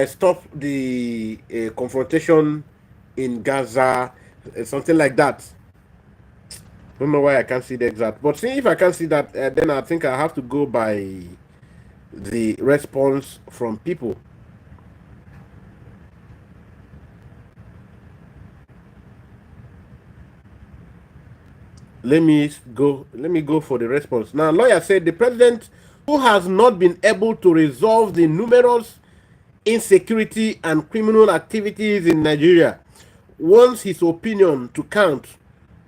stop the confrontation in Gaza, something like that. Don't know why I can't see the exact, but see, if I can't see that, then I think I have to go by the response from people. Let me go for the response. Now, lawyer said the president, who has not been able to resolve the numerous insecurity and criminal activities in Nigeria, wants his opinion to count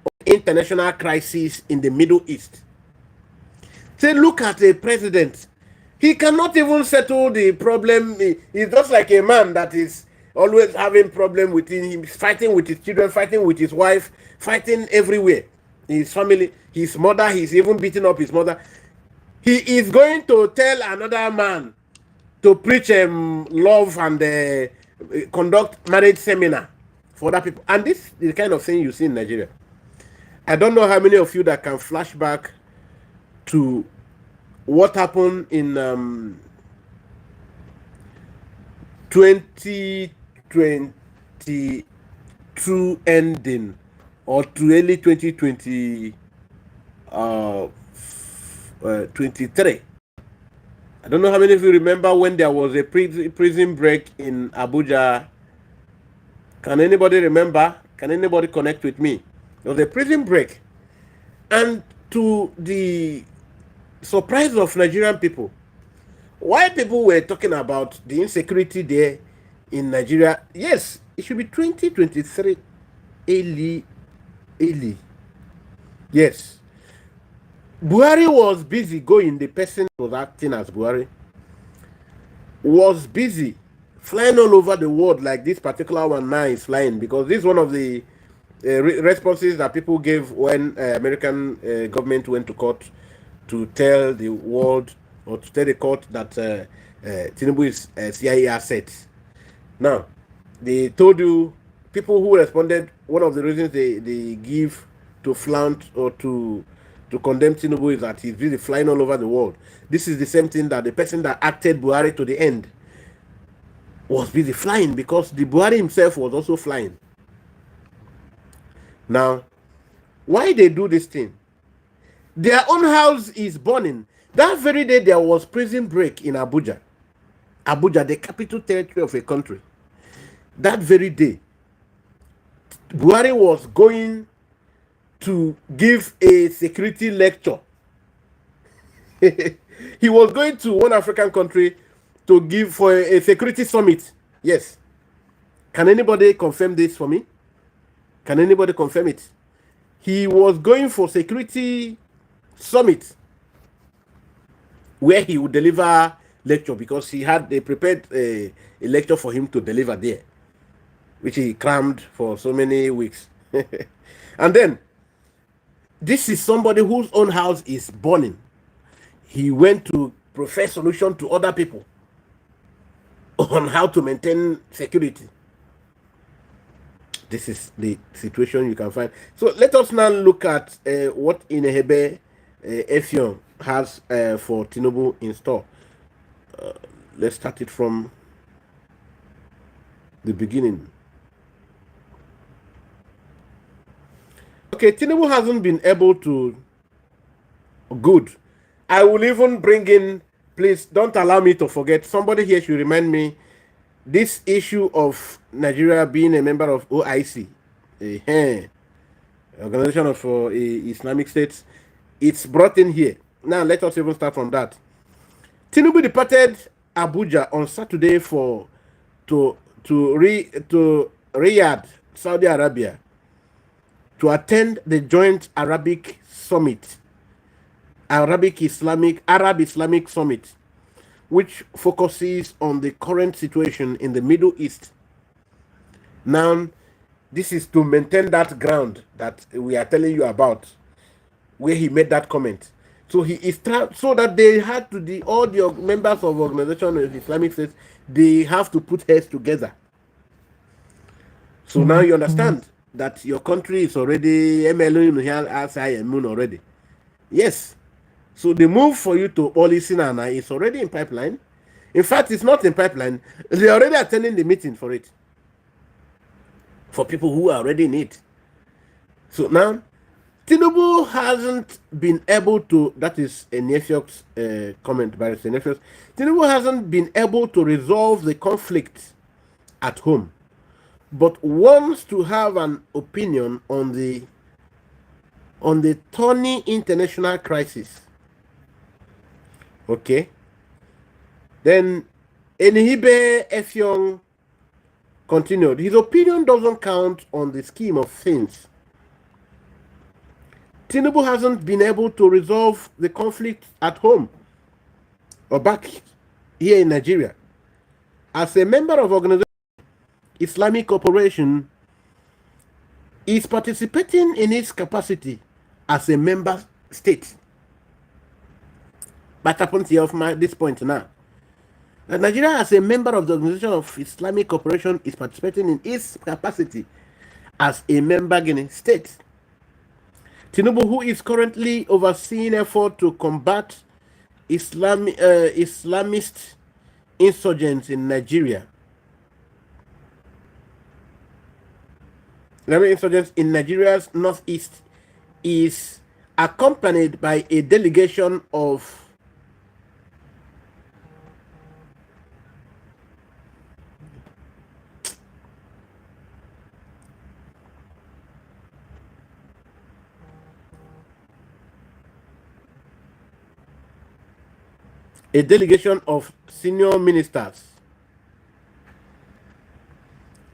on international crisis in the Middle East. Say, look at a president. He cannot even settle the problem. He's just like a man that is always having problem with him. He's fighting with his children, fighting with his wife, fighting everywhere. His family, his mother, he's even beating up his mother. He is going to tell another man to preach love and conduct marriage seminar for other people. And this is the kind of thing you see in Nigeria. I don't know how many of you that can flash back to what happened in 2022 ending or to early 2023. I don't know how many of you remember when there was a prison break in Abuja. Can anybody remember? Can anybody connect with me? There was a prison break. And to the surprise of Nigerian people, while people were talking about the insecurity there in Nigeria, yes, it should be 2023 early. Yes. Buhari was busy going, the person who was acting as Buhari was busy flying all over the world, like this particular one now is flying, because this is one of the responses that people gave when American government went to court to tell the world or to tell the court that Tinubu is CIA asset. Now, they told you, people who responded, one of the reasons they give to flaunt or to condemn Tinubu is that he's busy flying all over the world. This is the same thing that the person that acted Buhari to the end was busy flying, because the Buhari himself was also flying. Now, why they do this thing? Their own house is burning. That very day there was prison break in Abuja. Abuja, the capital territory of a country. That very day, Buhari was going to give a security lecture. He was going to one African country to give for a security summit. Yes. Can anybody confirm this for me? Can anybody confirm it? He was going for security summit where he would deliver lecture because he had they prepared a lecture for him to deliver there, which he crammed for so many weeks. And then this is somebody whose own house is burning. He went to profess solution to other people on how to maintain security. This is the situation you can find. So let us now look at what Inehebe Effiong has for Tinubu in store. Let's start it from the beginning. Okay, Tinubu hasn't been able to. Good. I will even bring in, please don't allow me to forget. Somebody here should remind me this issue of Nigeria being a member of OIC, Organization of Islamic States. It's brought in here. Now let us even start from that. Tinubu departed Abuja on Saturday to Riyadh, Saudi Arabia, to attend the joint Arabic Summit, Arab Islamic Summit, which focuses on the current situation in the Middle East. Now, this is to maintain that ground that we are telling you about, where he made that comment. So he is so that they had to all the members of Organization of Islamic States, they have to put heads together. So now you understand that your country is already MLU already. Yes. So the move for you to Olisinana is already in pipeline. In fact, it's not in pipeline. They're already attending the meeting for it. For people who are already in it. So now, Tinubu hasn't been able to, that is a Nefiok's comment by Nefiok. Tinubu hasn't been able to resolve the conflict at home, but wants to have an opinion on the thorny international crisis. Okay. Then Enihibe Effiong continued. His opinion doesn't count on the scheme of things. Tinubu hasn't been able to resolve the conflict at home or back here in Nigeria. As a member of Organization Islamic Cooperation, is participating in its capacity as a member state. That happens here of this point now. Nigeria, as a member of the Organization of Islamic Cooperation, is participating in its capacity as a member state. Tinubu, who is currently overseeing effort to combat Islamist insurgents in Nigeria. Insurgents in Nigeria's northeast, is accompanied by a delegation of senior ministers,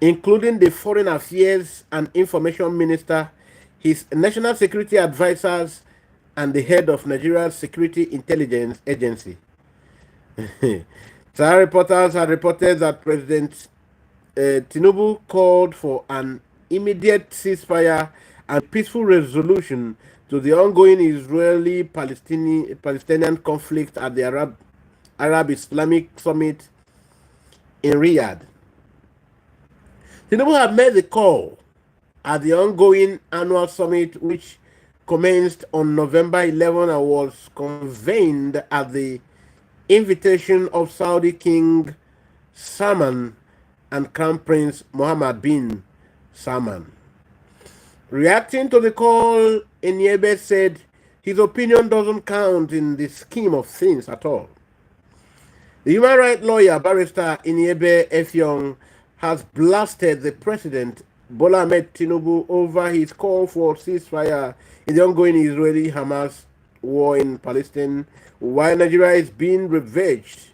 including the Foreign Affairs and Information Minister, his National Security Advisors, and the head of Nigeria's Security Intelligence Agency. Some reporters have reported that President Tinubu called for an immediate ceasefire and peaceful resolution to the ongoing Israeli-Palestinian conflict at the Arab Islamic Summit in Riyadh. Tinubu had made the call at the ongoing annual summit, which commenced on November 11 and was convened at the invitation of Saudi King Salman and Crown Prince Mohammed bin Salman. Reacting to the call, Enyebe said his opinion doesn't count in the scheme of things at all. The human rights lawyer, barrister Enyebe Effiong, has blasted the president Bola Ahmed Tinubu over his call for ceasefire in the ongoing Israeli-Hamas war in Palestine, while Nigeria is being ravaged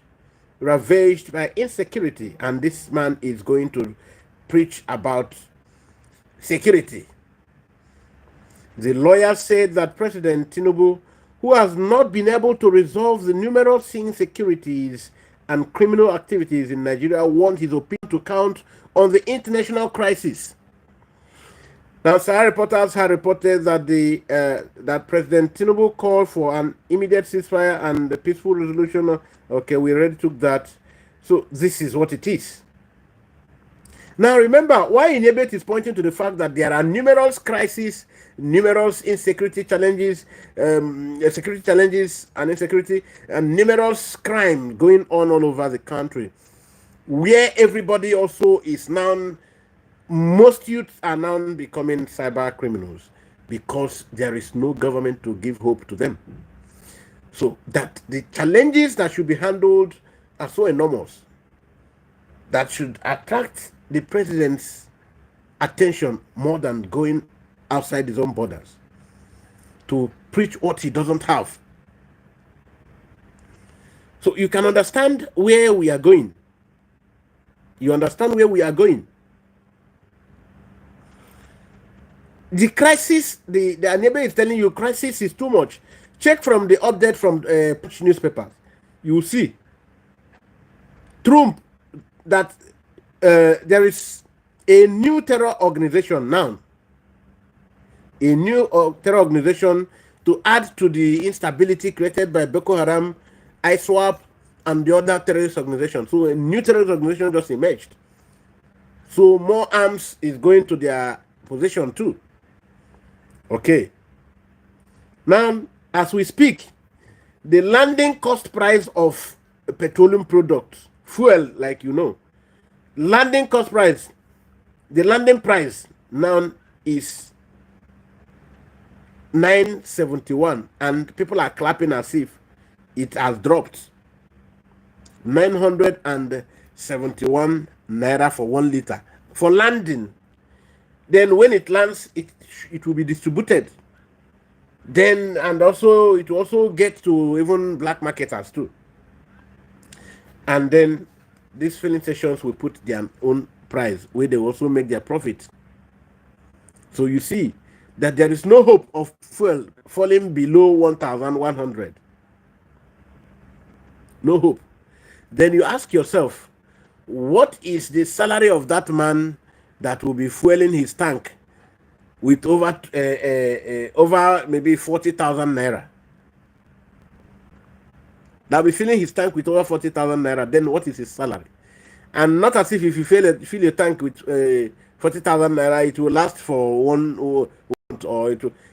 by insecurity, and this man is going to preach about security. The lawyer said that President Tinubu, who has not been able to resolve the numerous insecurities and criminal activities in Nigeria, wants his opinion to count on the international crisis. Now, Sahara reporters have reported that that President Tinubu called for an immediate ceasefire and a peaceful resolution. Okay, we already took that. So this is what it is. Now, remember, why Inebet is pointing to the fact that there are numerous crises, numerous insecurity challenges, security challenges and insecurity, and numerous crime going on all over the country, where everybody also is now, most youths are now becoming cyber criminals because there is no government to give hope to them. So that the challenges that should be handled are so enormous that should attract the president's attention more than going outside his own borders to preach what he doesn't have. So you can understand where we are going. You understand where we are going. The crisis, the neighbor is telling you crisis is too much. Check from the update from Punch newspapers. You will see Trump that there is a new terror organization now. A new terror organization to add to the instability created by Boko Haram, ISWAP, and the other terrorist organizations. So a new terrorist organization just emerged. So more arms is going to their position too. Okay. Now, as we speak, the landing cost price of petroleum products, fuel, like you know, landing cost price, the landing price now is 971, and people are clapping as if it has dropped. 971 naira for 1 liter for landing. Then when it lands, it will be distributed. Then, and also it will also get to even black marketers too. And then these filling stations will put their own price where they also make their profit. So you see that there is no hope of fuel falling below 1,100. No hope. Then you ask yourself, what is the salary of that man that will be fueling his tank with over maybe 40,000 naira? That will be filling his tank with over 40,000 naira. Then what is his salary? And not as if you fill your tank with 40,000 naira, it will last for one or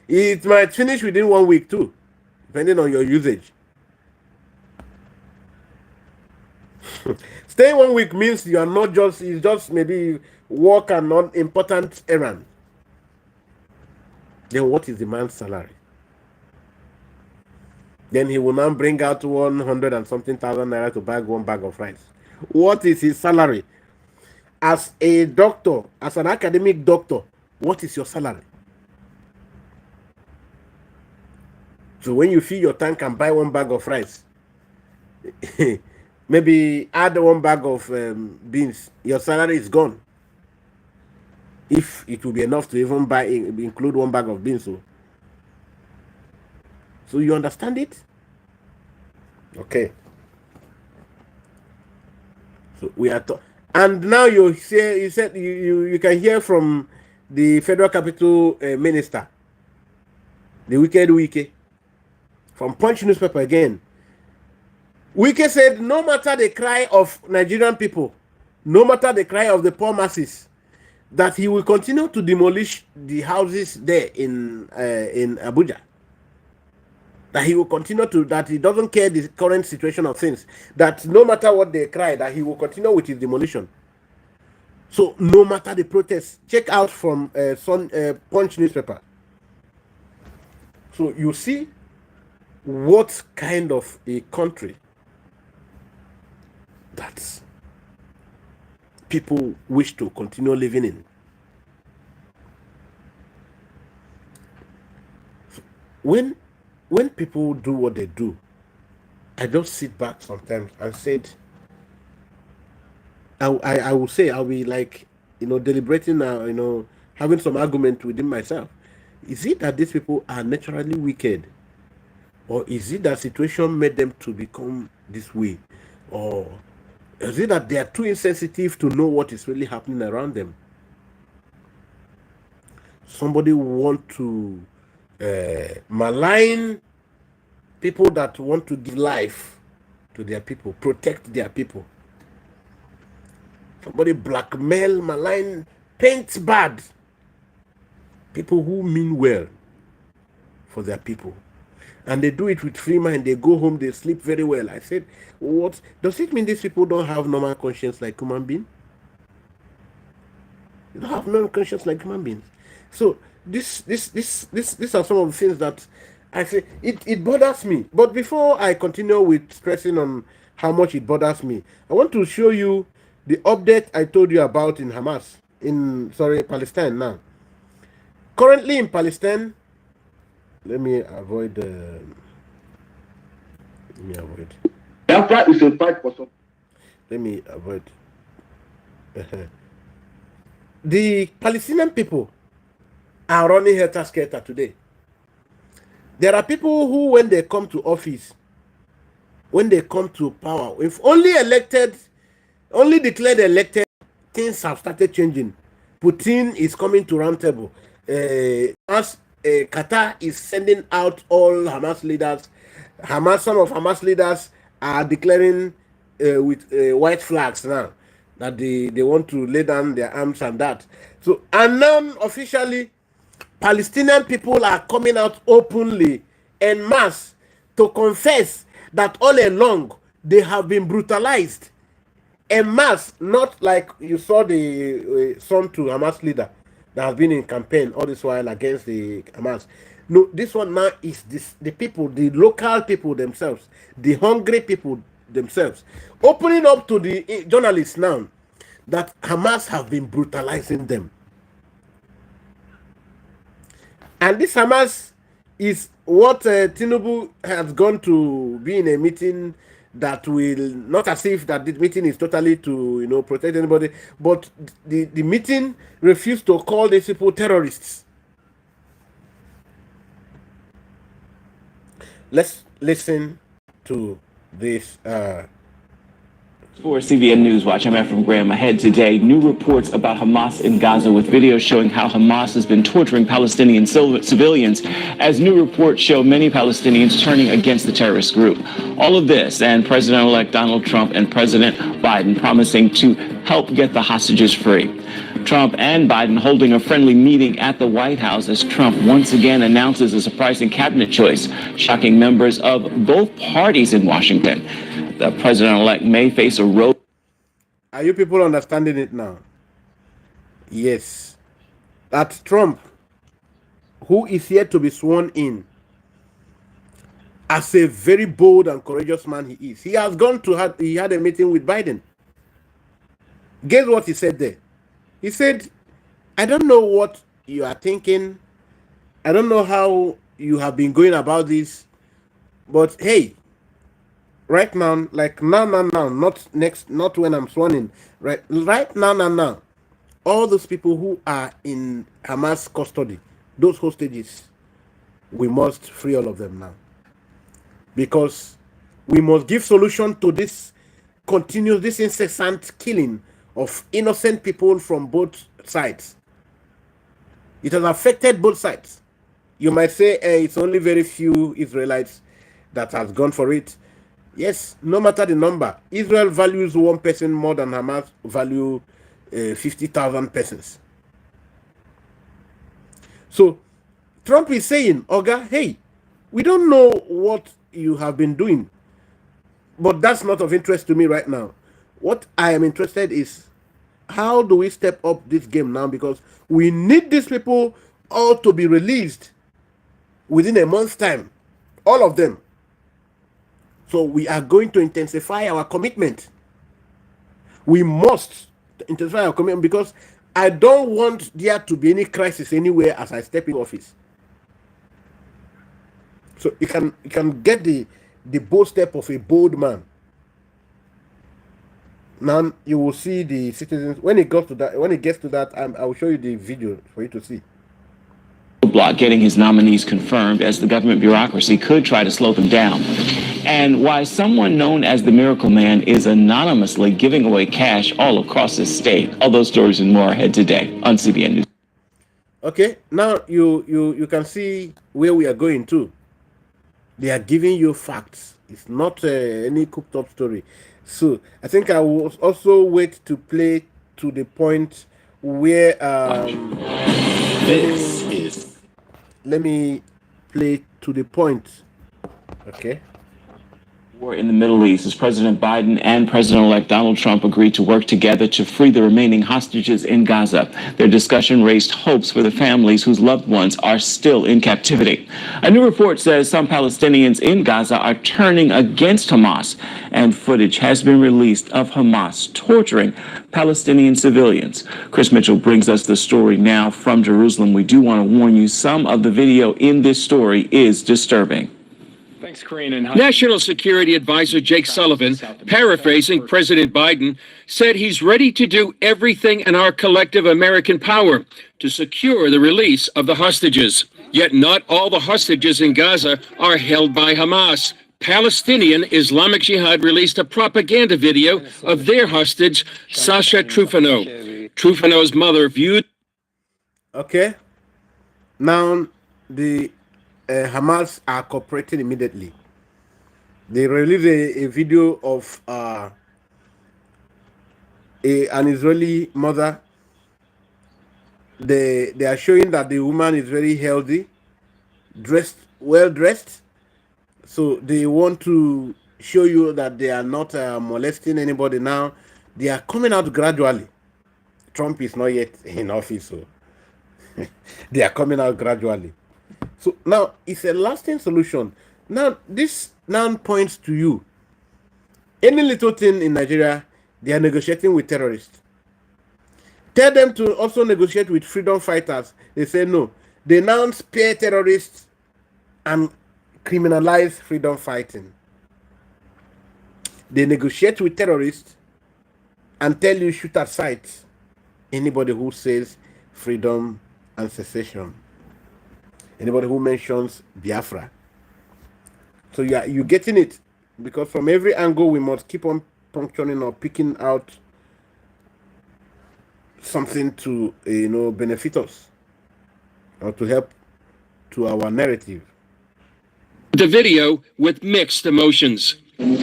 it might finish within 1 week too, depending on your usage. Staying 1 week means you are not just, it's just maybe work and not important errand. Then what is the man's salary? Then he will now bring out 100 and something thousand naira to buy 1 bag of rice. What is his salary? As a doctor, as an academic doctor, what is your salary? So when you fill your tank and buy 1 bag of rice, maybe add 1 bag of beans, your salary is gone. If it will be enough to even include 1 bag of beans. So you understand it? Okay. So we are and now you said you can hear from the Federal Capital Minister, the wicked Wike, from Punch newspaper again. Wike said no matter the cry of Nigerian people, no matter the cry of the poor masses, that he will continue to demolish the houses there in Abuja. That he will continue to, that he doesn't care the current situation of things, that no matter what they cry, that he will continue with his demolition. So no matter the protests, check out from Punch newspaper. So you see what kind of a country that people wish to continue living in. when people do what they do, I just sit back sometimes and said, I will say, I'll be like, deliberating now, having some argument within myself. Is it that these people are naturally wicked? Or is it that situation made them to become this way? Or is it that they are too insensitive to know what is really happening around them? Somebody want to malign people that want to give life to their people, protect their people. Somebody blackmail, malign, paint bad people who mean well for their people. And they do it with free mind. They go home, they sleep very well. I said, what? Does it mean these people don't have normal conscience like human beings? They don't have normal conscience like human beings. So these are some of the things that I say, it bothers me. But before I continue with stressing on how much it bothers me, I want to show you the update I told you about in Palestine now. Currently in Palestine, let me avoid. Biafra is a fight for some. Let me avoid. The Palestinian people are running helter-skelter today. There are people who, when they come to office, when they come to power, if only declared elected, things have started changing. Putin is coming to round table. Qatar is sending out all Hamas leaders. Some of Hamas leaders are declaring with white flags now that they want to lay down their arms and that. So, and now officially, Palestinian people are coming out openly en masse to confess that all along they have been brutalized en masse, not like you saw the son to Hamas leader that has been in campaign all this while against the Hamas. No, this one now is the people, the local people themselves, the hungry people themselves, opening up to the journalists now that Hamas have been brutalizing them. And this Hamas is what Tinubu has gone to be in a meeting that will, not as if that this meeting is totally to protect anybody, but the meeting refused to call these people terrorists. Let's listen to this. For CBN News Watch, I'm Ephraim Graham. Ahead today, new reports about Hamas in Gaza with videos showing how Hamas has been torturing Palestinian civilians, as new reports show many Palestinians turning against the terrorist group. All of this and President-elect Donald Trump and President Biden promising to help get the hostages free. Trump and Biden holding a friendly meeting at the White House as Trump once again announces a surprising cabinet choice, shocking members of both parties in Washington. The president-elect may face a road. Are you people understanding it now? Yes. That Trump, who is yet to be sworn in as a very bold and courageous man he is, he has gone to he had a meeting with Biden. Guess what he said there? He said, I don't know what you are thinking. I don't know how you have been going about this, but hey, right now, like now, not when I'm sworn in, right now, all those people who are in Hamas custody, those hostages, we must free all of them now, because we must give solution to this incessant killing of innocent people from both sides. It has affected both sides. You might say it's only very few Israelites that has gone for it. Yes, no matter the number, Israel values one person more than Hamas value 50,000 persons. So Trump is saying, Oga, hey, we don't know what you have been doing, but that's not of interest to me right now. What I am interested is, how do we step up this game now? Because we need these people all to be released within a month's time, all of them. So we are going to intensify our commitment. We must intensify our commitment, because I don't want there to be any crisis anywhere as I step in office. So you can get the bold step of a bold man. Now you will see the citizens when it gets to that. I will show you the video for you to see. Block getting his nominees confirmed, as the government bureaucracy could try to slow them down. And why someone known as the Miracle Man is anonymously giving away cash all across the state. All those stories and more ahead today on CBN News. Okay, now you can see where we are going to. They are giving you facts. It's not any cooked up story. So I think I will also wait to play to the point where let me play to the point. Okay. War in the Middle East, as President Biden and President-elect Donald Trump agreed to work together to free the remaining hostages in Gaza. Their discussion raised hopes for the families whose loved ones are still in captivity. A new report says some Palestinians in Gaza are turning against Hamas, and footage has been released of Hamas torturing Palestinian civilians. Chris Mitchell brings us the story now from Jerusalem. We do want to warn you, some of the video in this story is disturbing. Thanks, Corinne. National Security Advisor Jake Sullivan, paraphrasing President Biden, said he's ready to do everything in our collective American power to secure the release of the hostages. Yet not all the hostages in Gaza are held by Hamas. Palestinian Islamic Jihad released a propaganda video of their hostage, Sasha Trufano. Trufano's mother viewed... Okay. Now, the Hamas are cooperating immediately. They released a video of an Israeli mother. They are showing that the woman is very healthy, well dressed. So they want to show you that they are not molesting anybody now. They are coming out gradually. Trump is not yet in office, so they are coming out gradually. So now it's a lasting solution. Now this now points to you. Any little thing in Nigeria, they are negotiating with terrorists. Tell them to also negotiate with freedom fighters. They say no. They now spare terrorists and criminalize freedom fighting. They negotiate with terrorists and tell you shoot at sight anybody who says freedom and secession. Anybody who mentions Biafra. So you're getting it, because from every angle we must keep on puncturing or picking out something to benefit us or to help to our narrative. the video with mixed emotions. On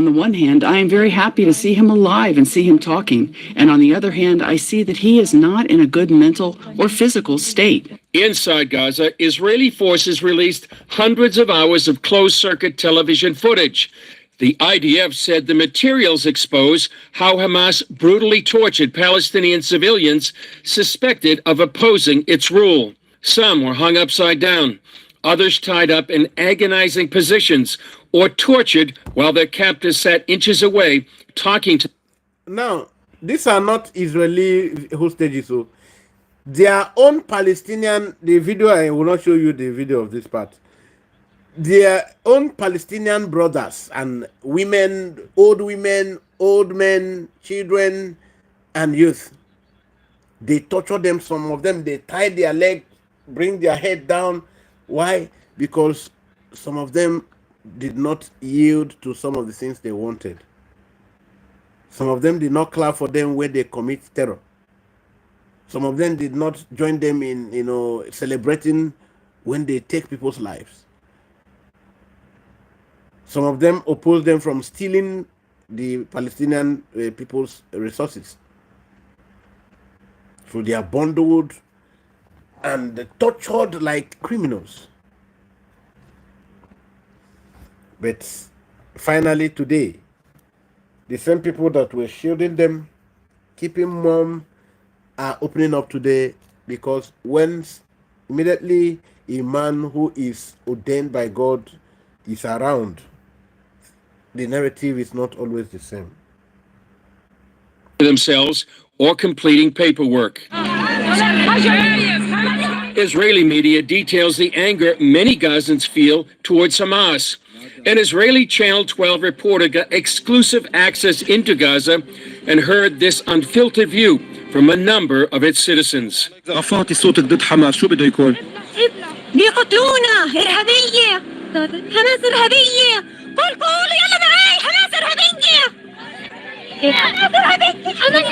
the one hand, I am very happy to see him alive and see him talking. And on the other hand, I see that he is not in a good mental or physical state. Inside Gaza, Israeli forces released hundreds of hours of closed-circuit television footage. The IDF said the materials expose how Hamas brutally tortured Palestinian civilians suspected of opposing its rule. Some were hung upside down, others tied up in agonizing positions or tortured while their captors sat inches away talking to. Now, these are not Israeli hostages. So their own Palestinian, the video, I will not show you the video of this part. Their own Palestinian brothers and women, old men, children, and youth. They torture them. Some of them, they tie their leg, bring their head down. Why? Because some of them did not yield to some of the things they wanted. Some of them did not clap for them when they commit terror. Some of them did not join them in, celebrating when they take people's lives. Some of them oppose them from stealing the Palestinian people's resources. So they are bundled and tortured like criminals. But finally today, the same people that were shielding them, keeping mum, are opening up today, because when immediately a man who is ordained by God is around, the narrative is not always the same. Themselves or completing paperwork. Israeli media details the anger many Gazans feel towards Hamas. An Israeli Channel 12 reporter got exclusive access into Gaza and heard this unfiltered view from a number of its citizens. رفعتي صوتك ضد حماس شو بده يكون؟ بيقتلونا إرهابية حماس إرهابية قول يلا معي حماس إرهابية حماس إرهابية حماس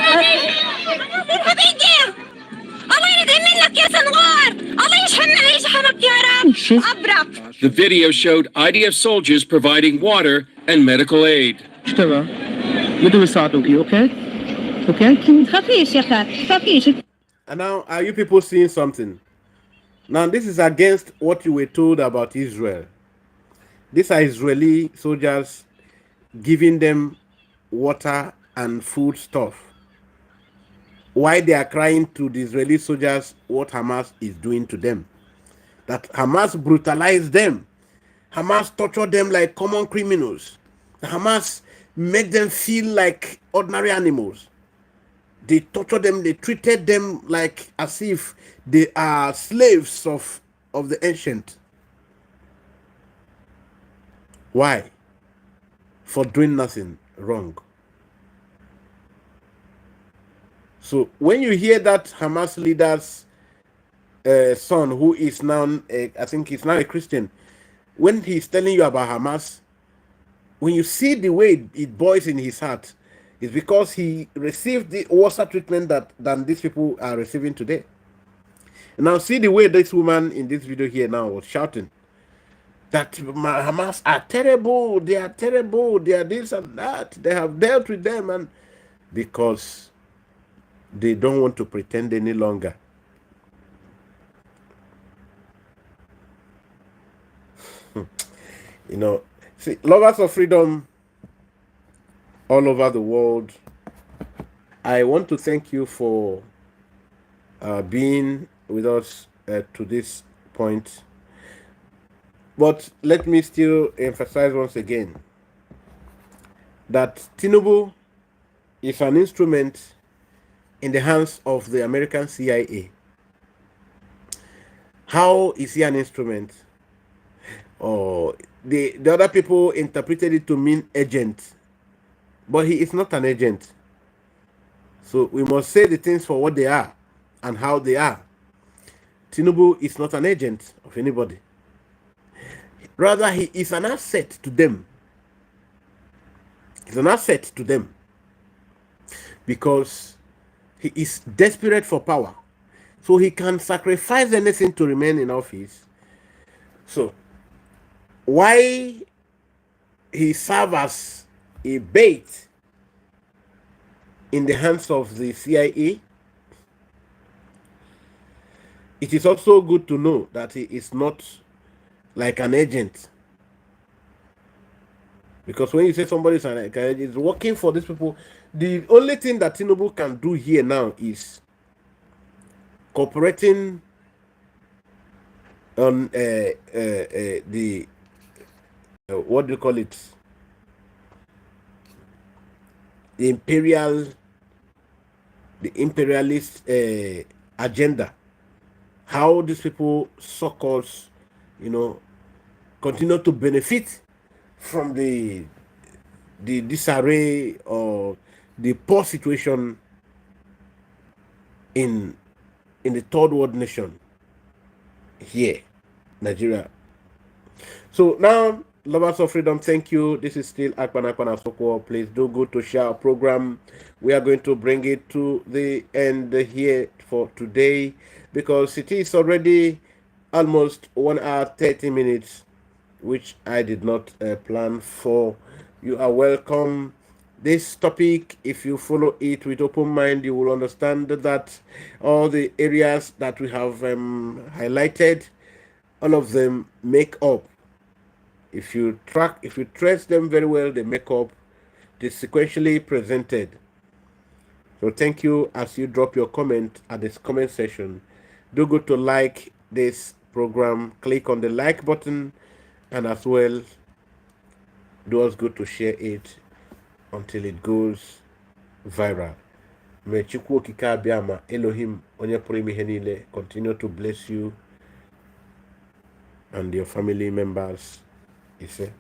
إرهابية الله يندم منك يا سنغار الله يشحنك يا رب أبرك. The video showed IDF soldiers providing water and medical aid. اشتبه بدهم يساعدوكي اوكي؟ اوكي؟ تخافيش يا خال تخافيش. And now, are you people seeing something? Now, this is against what you were told about Israel. These are Israeli soldiers giving them water and food stuff. Why they are crying to the Israeli soldiers what Hamas is doing to them. That Hamas brutalized them. Hamas tortured them like common criminals. Hamas made them feel like ordinary animals. They tortured them, they treated them like as if they are slaves of the ancient. Why? For doing nothing wrong. So when you hear that Hamas leader's son, who is now, I think he's now a Christian, when he's telling you about Hamas, when you see the way it boils in his heart, it's because he received the worse treatment than these people are receiving today. And now see the way this woman in this video here now was shouting that Hamas are terrible, they are terrible, they are this and that, they have dealt with them, and because they don't want to pretend any longer. You know, see, lovers of freedom all over the world, I want to thank you for being with us to this point. But let me still emphasize once again that Tinubu is an instrument in the hands of the American CIA. How is he an instrument? Oh, the other people interpreted it to mean agent, but he is not an agent. So we must say the things for what they are and how they are. Tinubu is not an agent of anybody. Rather, he is an asset to them. He's an asset to them because he is desperate for power. So he can sacrifice anything to remain in office. So why he serves as a bait in the hands of the CIA, it is also good to know that he is not like an agent. Because when you say somebody is working for these people, the only thing that Tinubu can do here now is cooperating on the what do you call it? The imperialist agenda. How these people, so-called, you know, continue to benefit from the disarray or the poor situation in the third world nation here, Nigeria. So now, lovers of freedom, thank you. This is still Akpan Asoko. Please do go to share our program. We are going to bring it to the end here for today because it is already almost 1 hour 30 minutes, which I did not plan for. You are welcome. This topic, if you follow it with open mind, you will understand that all the areas that we have highlighted, all of them make up. If you trace them very well, they make up the sequentially presented. So thank you as you drop your comment at this comment section. Do go to like this program, click on the like button, and as well, do us good to share it until it goes viral. May Chukwu Okike Abiama, Elohim, Onye Pụrụ Ime Ihe Niile, continue to bless you and your family members. Ife.